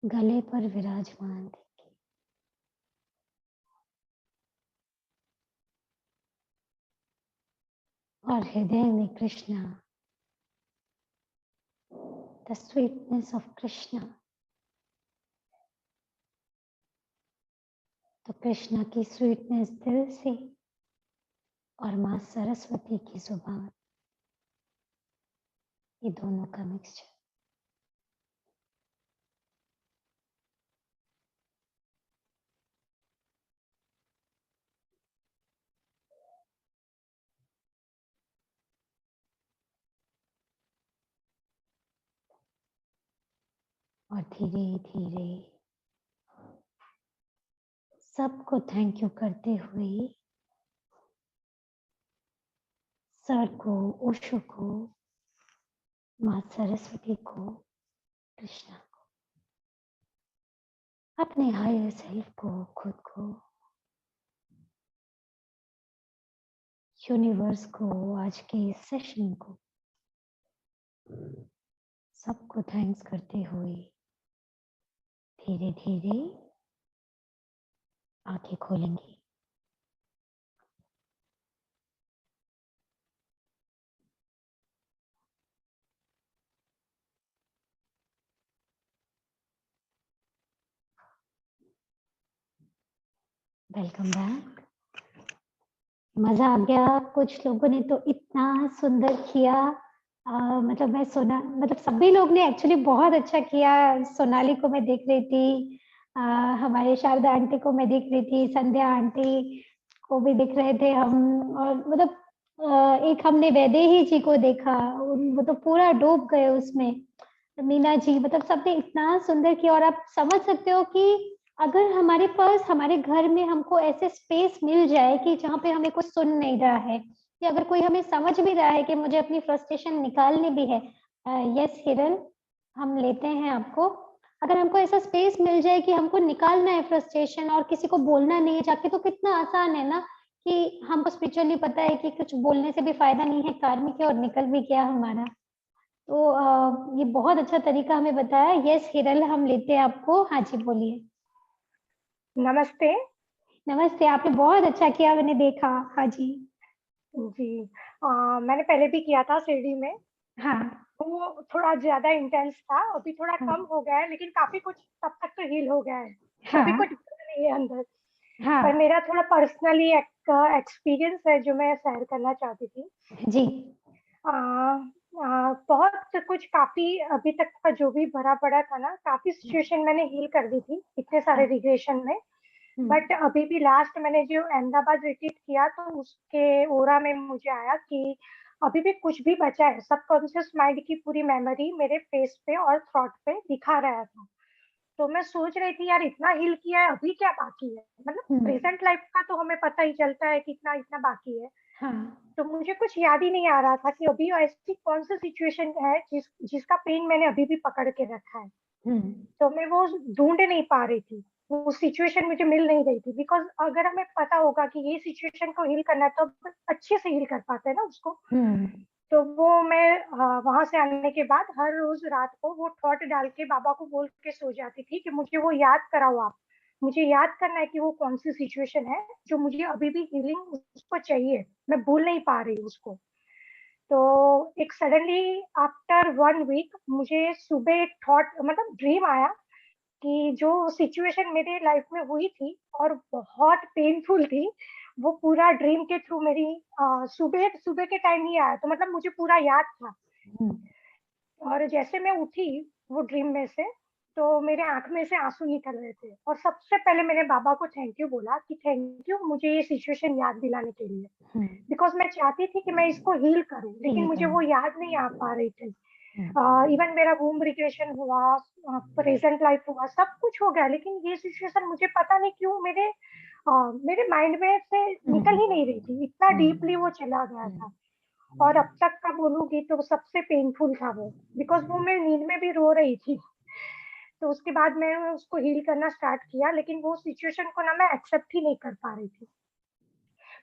गले पर विराजमान देखें। और हृदय में Krishna, the sweetness of Krishna. तो कृष्णा की स्वीटनेस दिल से और माँ सरस्वती की जुबान, ये दोनों का मिक्सचर। और धीरे धीरे सबको थैंक यू करते हुए सर को, ओशो को, माँ सरस्वती को, कृष्णा को, अपने हायर सेल्फ को, खुद को, यूनिवर्स को, आज के इस सेशन को, सबको थैंक्स करते हुए धीरे धीरे आंखें खोलेंगे। Welcome back. मजा आ गया। कुछ लोगों ने तो इतना सुंदर किया, मतलब मैं सोना, मतलब सभी लोग ने एक्चुअली बहुत अच्छा किया। सोनाली को मैं देख रही थी, हमारे शारदा आंटी को मैं देख रही थी, संध्या आंटी को भी दिख रहे थे हम। और मतलब एक हमने वैदेही जी को देखा, वो तो पूरा डूब गए उसमें। मीना जी, मतलब सबने इतना सुंदर किया। और आप समझ सकते हो कि अगर हमारे पास, हमारे घर में हमको ऐसे स्पेस मिल जाए कि जहाँ पे हमें कोई सुन नहीं रहा है, या अगर कोई हमें समझ भी रहा है कि मुझे अपनी फ्रस्ट्रेशन निकालनी भी है, यस हिरन, हम लेते हैं आपको। अगर हमको ऐसा स्पेस मिल जाए कि हमको निकालना है फ्रस्ट्रेशन और किसी को बोलना नहीं है जाके, तो कितना आसान है ना, कि हमको स्पिरिचुअली पता है कि कुछ बोलने से भी फायदा नहीं है, कार्मिक है और निकल भी गया हमारा। तो ये बहुत अच्छा तरीका हमें बताया। यस हिरल, हम लेते हैं आपको। हाँ जी, बोलिए। नमस्ते। नमस्ते, आपने बहुत अच्छा किया, मैंने देखा। हाँ जी। जी, मैंने पहले भी किया था शिरडी में। हाँ वो थोड़ा ज्यादा इंटेंस था, अभी थोड़ा हाँ कम हो गया है, लेकिन काफी कुछ तब तक तो हील हो गया है। अभी हाँ कुछ नहीं है अंदर। हाँ पर मेरा थोड़ा पर्सनली एक्सपीरियंस है जो मैं शेयर करना चाहती थी। जी। बहुत कुछ, काफी अभी तक का जो भी भरा पड़ा था ना, काफी सिचुएशन मैंने हील कर दी थी इतने सारे रिग्रेशन में। बट अभी भी लास्ट मैंने जो अहमदाबाद रिट्रीट किया, तो उसके ओरा में मुझे आया कि अभी भी कुछ भी बचा है। सबकॉन्शियस माइंड की पूरी मेमोरी मेरे फेस पे और थ्रॉट पे दिखा रहा था। तो मैं सोच रही थी यार, इतना हील किया है, अभी क्या बाकी है। मतलब प्रेजेंट लाइफ का तो हमें पता ही चलता है कि इतना इतना बाकी है। हाँ तो मुझे कुछ याद ही नहीं आ रहा था कि अभी ऐसी कौन सी सिचुएशन है जिसका पेन मैंने अभी भी पकड़ के रखा है। तो मैं वो ढूंढ नहीं पा रही थी, वो सिचुएशन मुझे मिल नहीं रही थी। बिकॉज अगर हमें पता होगा कि ये सिचुएशन को हील करना है, तो अच्छे से हील कर पाते हैं ना उसको। तो वो मैं वहां से आने के बाद हर रोज रात को वो थॉट डाल के बाबा को बोल के सो जाती थी कि मुझे वो याद कराओ आप। मुझे याद करना है कि वो कौन सी सिचुएशन है जो मुझे अभी भी हीलिंग उसको चाहिए, मैं भूल नहीं पा रही उसको। तो एक सडनली आफ्टर 1 वीक मुझे सुबह एक थॉट, मतलब ड्रीम आया कि जो सिचुएशन मेरे लाइफ में हुई थी और बहुत पेनफुल थी, वो पूरा ड्रीम के थ्रू मेरी सुबह सुबह के टाइम ही आया। तो मतलब मुझे पूरा याद था। और जैसे मैं उठी वो ड्रीम में से, तो मेरे आंख में से आंसू निकल रहे थे। और सबसे पहले मैंने बाबा को थैंक यू बोला कि थैंक यू मुझे ये सिचुएशन याद दिलाने के लिए। बिकॉज मैं चाहती थी कि मैं इसको हील करूं, लेकिन मुझे वो याद नहीं आ पा रही थी। इवन मेरा वूम रिग्रेशन हुआ, प्रेजेंट लाइफ हुआ, सब कुछ हो गया, लेकिन ये सिचुएशन मुझे पता नहीं क्यों मेरे माइंड में से निकल ही नहीं रही थी। इतना डीपली वो चला गया था। और अब तक का बोलूंगी तो सबसे पेनफुल था वो, बिकॉज वो मैं नींद में भी रो रही थी। तो उसके बाद मैं उसको हील करना स्टार्ट किया, लेकिन वो सिचुएशन को ना मैं एक्सेप्ट ही नहीं कर पा रही थी।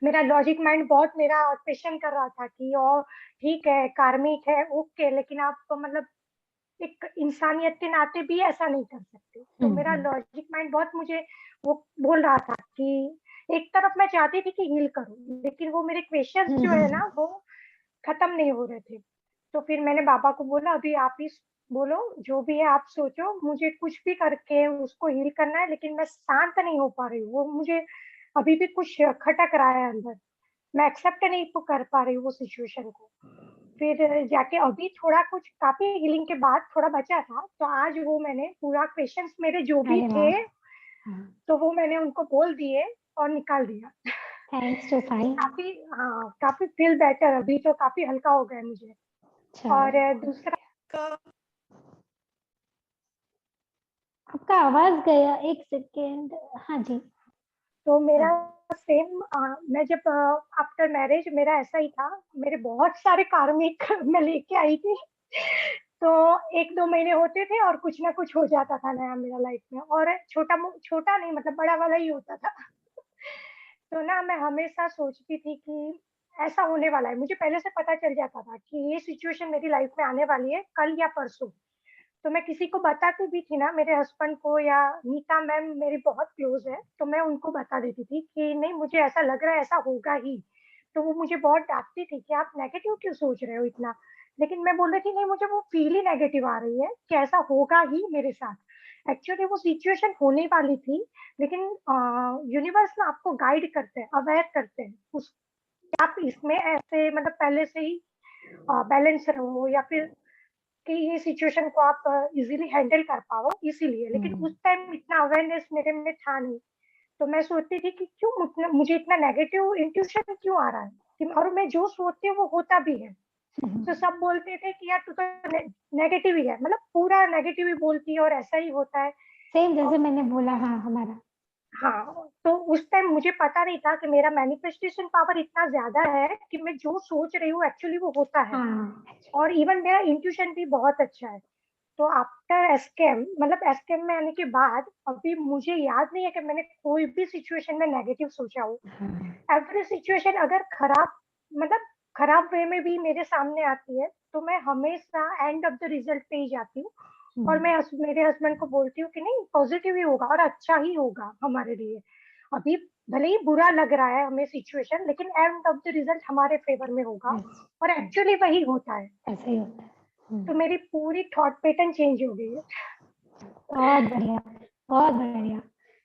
मेरा लॉजिक माइंड बहुत मेरा क्वेश्चन कर रहा था कि और ठीक है कार्मिक है ओके, लेकिन आप तो मतलब एक इंसानियत के नाते भी ऐसा नहीं कर सकते। तो मेरा लॉजिक माइंड बहुत मुझे वो बोल रहा था कि एक तरफ मैं चाहती थी कि हील करूं, लेकिन वो मेरे क्वेश्चंस जो है ना वो खत्म नहीं हो रहे थे। तो फिर मैंने बाबा को बोला अभी आप ही बोलो, जो भी है आप सोचो, मुझे कुछ भी करके उसको हील करना है, लेकिन मैं शांत नहीं हो पा रही हूँ। वो मुझे अभी भी कुछ खटक रहा है अंदर, मैं एक्सेप्ट नहीं तो कर पा रही हूँ वो सिचुएशन को। फिर जाके अभी थोड़ा कुछ काफी हीलिंग के बाद थोड़ा बचा था, तो आज वो मैंने पूरा क्वेश्चंस मेरे जो भी थे तो वो मैंने उनको बोल दिए और निकाल दिया। Thanks to Sai. काफी हाँ काफी फील बेटर, अभी तो काफी हल्का हो गया मुझे। और दूसरा आपका आवाज गया, एक सेकेंड। हाँ जी। तो मेरा सेम मैं जब आफ्टर मैरिज मेरा ऐसा ही था, मेरे बहुत सारे कार्मिक मैं लेके आई थी। तो 1-2 महीने होते थे और कुछ ना कुछ हो जाता था नया मेरा लाइफ में, और छोटा छोटा नहीं मतलब बड़ा वाला ही होता था। तो ना मैं हमेशा सोचती थी कि ऐसा होने वाला है, मुझे पहले से पता चल जाता था कि ये सिचुएशन मेरी लाइफ में आने वाली है कल या परसों। तो मैं किसी को बताती भी थी ना, मेरे हस्बैंड को या नीता मैम मेरी बहुत क्लोज है, तो मैं उनको बता देती थी कि नहीं मुझे ऐसा लग रहा है ऐसा होगा ही। तो वो मुझे बहुत डांटती थी कि आप नेगेटिव क्यों सोच रहे हो इतना, लेकिन मैं बोल रही थी नहीं मुझे वो फील ही नेगेटिव आ रही है कि ऐसा होगा ही मेरे साथ। एक्चुअली वो सिचुएशन होने वाली थी, लेकिन यूनिवर्स ना आपको गाइड करते हैं, अवेयर करते हैं उस आप इसमें ऐसे मतलब पहले से ही बैलेंस रहो, या फिर कि ये सिचुएशन को आप इजीली हैंडल कर पाओ इसीलिए। लेकिन उस टाइम इतना अवेयरनेस मेरे में था नहीं, तो मैं सोचती थी कि क्यों मुझे इतना नेगेटिव इंट्यूशन क्यों आ रहा है, और मैं जो सोचती हूँ वो होता भी है। तो सब बोलते थे कि यार तू तो नेगेटिव ही है, मतलब पूरा नेगेटिव ही बोलती है और ऐसा ही होता है। सेम जैसे मैंने बोला। हाँ हमारा हाँ, तो उस टाइम मुझे पता नहीं था कि मेरा मैनिफेस्टेशन पावर इतना ज्यादा है कि मैं जो सोच रही हूँ एक्चुअली वो होता है। और इवन मेरा इंट्यूशन भी बहुत अच्छा है। तो आफ्टर एसकेएम मतलब एसकेएम में आने के बाद अभी मुझे याद नहीं है कि मैंने कोई भी सिचुएशन में नेगेटिव सोचा हो। एवरी सिचुएशन अगर खराब मतलब खराब वे में भी मेरे सामने आती है, तो मैं हमेशा एंड ऑफ द रिजल्ट पे ही जाती हूँ। और मैं मेरे हस्बैंड को बोलती हूँ कि नहीं पॉजिटिव ही होगा और अच्छा ही होगा हमारे लिए। अभी भले ही बुरा लग रहा है हमें सिचुएशन, लेकिन एंड ऑफ द रिजल्ट हमारे फेवर में होगा। और एक्चुअली वही होता है, ऐसा ही होता है। तो मेरी पूरी थॉट पैटर्न चेंज हो गई है। बहुत बढ़िया, बहुत बढ़िया।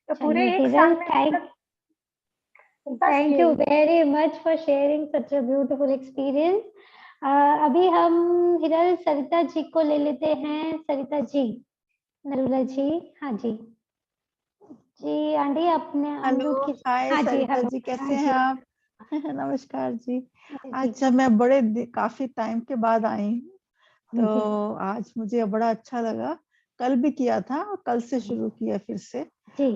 तो पूरे चलिए एक साल हिरल, में thank you very much for sharing such a beautiful experience. अभी हम हिरल सरिता जी को ले लेते हैं। सरिता जी, नरूला जी। हाँ जी जी आंटी आपने हेलो, हाय हाँ जी सरिता हेलो। जी, कैसे हाँ हैं जी आप? नमस्कार जी। जी अच्छा, मैं काफी टाइम के बाद आई हूँ, तो आज मुझे बड़ा अच्छा लगा। कल भी किया था और कल से शुरू किया फिर से। जी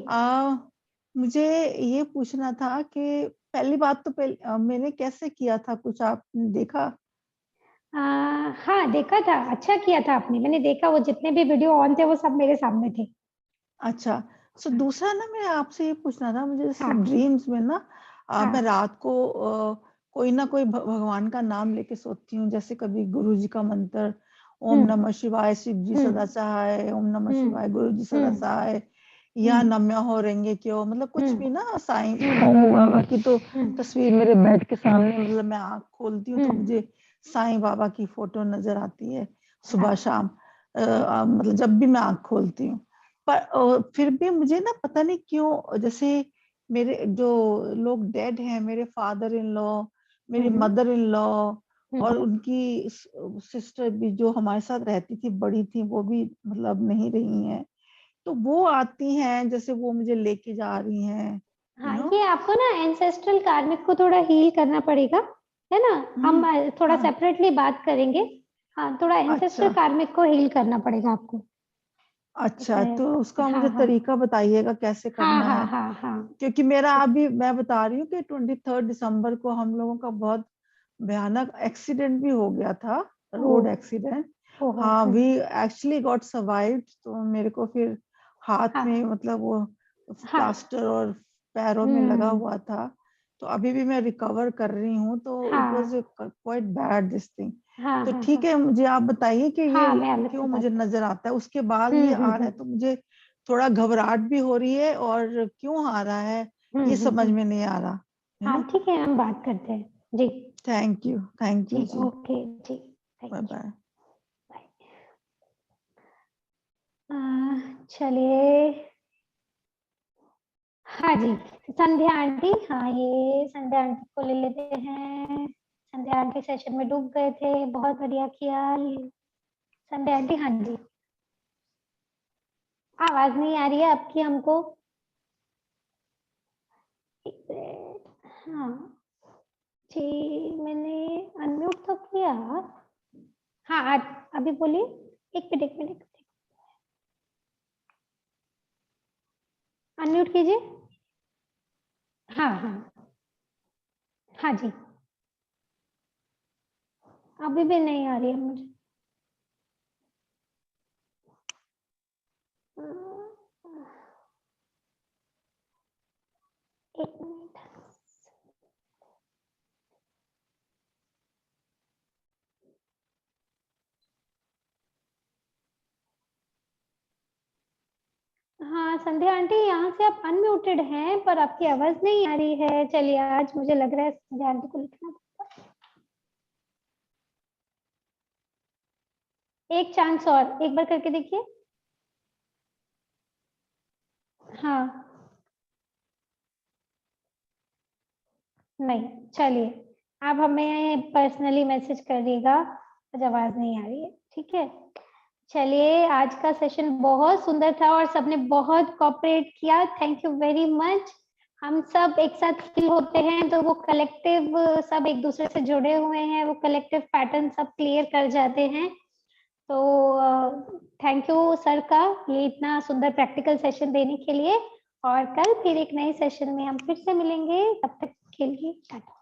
मुझे ये पूछना था कि पहली बात तो मैंने कैसे किया था, कुछ आपने देखा? हाँ देखा था, अच्छा किया था आपने। मैंने देखा, वो जितने भी वीडियो ऑन थे वो सब मेरे सामने थे। अच्छा, सो दूसरा ना मैं आपसे ये पूछना था, मुझे जैसे हाँ। ड्रीम्स में ना मैं रात को कोई ना कोई भगवान का नाम लेके सोती हूँ, जैसे कभी गुरु जी का मंत्र, ओम नमः शिवाय, शिव जी सदा सहाय, ओम नमः शिवाय, गुरु जी सदा सहाय, या नम्य हो रहेंगे क्यों, मतलब कुछ भी ना साईं बाबा की तो तस्वीर मेरे बेड के सामने, मतलब मैं आंख खोलती हूँ तो मुझे साईं बाबा की फोटो नजर आती है सुबह शाम, मतलब जब भी मैं आंख खोलती हूँ। पर फिर भी मुझे ना पता नहीं क्यों, जैसे मेरे जो लोग डेड हैं, मेरे फादर इन लॉ, मेरी मदर इन लॉ और उनकी सिस्टर भी जो हमारे साथ रहती थी, बड़ी थी, वो भी मतलब नहीं रही हैं, तो वो आती हैं जैसे वो मुझे लेके जा रही हैं। हाँ, ये आपको ना एंसेस्ट्रल कार्मिक को थोड़ा हील करना पड़ेगा, है ना। हम थोड़ा सेपरेटली बात करेंगे। हाँ, थोड़ा एंसेस्ट्रल कार्मिक को हील करना पड़ेगा आपको। अच्छा, तो उसका मुझे तरीका बताइएगा कैसे करना है। हाँ। क्योंकि मेरा अभी मैं बता रही हूँ कि 23 दिसंबर को हम लोगों का बहुत भयानक एक्सीडेंट भी हो गया था, रोड एक्सीडेंट। हाँ, वी एक्चुअली गॉट सर्वाइव्ड। तो मेरे को फिर हाथ में मतलब वो प्लास्टर और पैरों में लगा हुआ था, तो अभी भी मैं रिकवर कर रही हूँ, तो it was quite bad this thing. तो ठीक है, मुझे आप बताइए कि ये क्यों मुझे नजर आता है, उसके बाद ये आ रहा है, तो मुझे थोड़ा घबराहट भी हो रही है और क्यों आ रहा है ये समझ में नहीं आ रहा। हाँ ठीक है, हम बात करते हैं जी। थैंक यू जी। ओके जी, बाय बाय। चलिए, हाँ जी, संध्या आंटी, हाँ ये संध्या आंटी को ले लेते हैं। संध्या आंटी सेशन में डूब गए थे, बहुत बढ़िया किया संध्या आंटी। हाँ जी, आवाज नहीं आ रही है आपकी हमको। हाँ जी, मैंने अनम्यूट तो किया। हाँ अभी बोलिए, एक मिनट अनम्यूट कीजिए। हाँ हाँ जी, अभी भी नहीं आ रही है मुझे। एक मिनट, हाँ संध्या आंटी, यहाँ से आप अनम्यूटेड हैं पर आपकी आवाज नहीं आ रही है। चलिए, आज मुझे लग रहा है संध्या आंटी को लिखना पड़ेगा। एक चांस और, एक बार करके देखिए। हाँ नहीं, चलिए आप हमें पर्सनली मैसेज करिएगा, आज आवाज नहीं आ रही है, ठीक है। चलिए, आज का सेशन बहुत सुंदर था और सबने बहुत कोऑपरेट किया, थैंक यू वेरी मच। हम सब एक साथ फील होते हैं तो वो कलेक्टिव, सब एक दूसरे से जुड़े हुए हैं, वो कलेक्टिव पैटर्न सब क्लियर कर जाते हैं। तो थैंक यू सर का ये इतना सुंदर प्रैक्टिकल सेशन देने के लिए, और कल फिर एक नए सेशन में हम फिर से मिलेंगे, तब तक के लिए टाटा।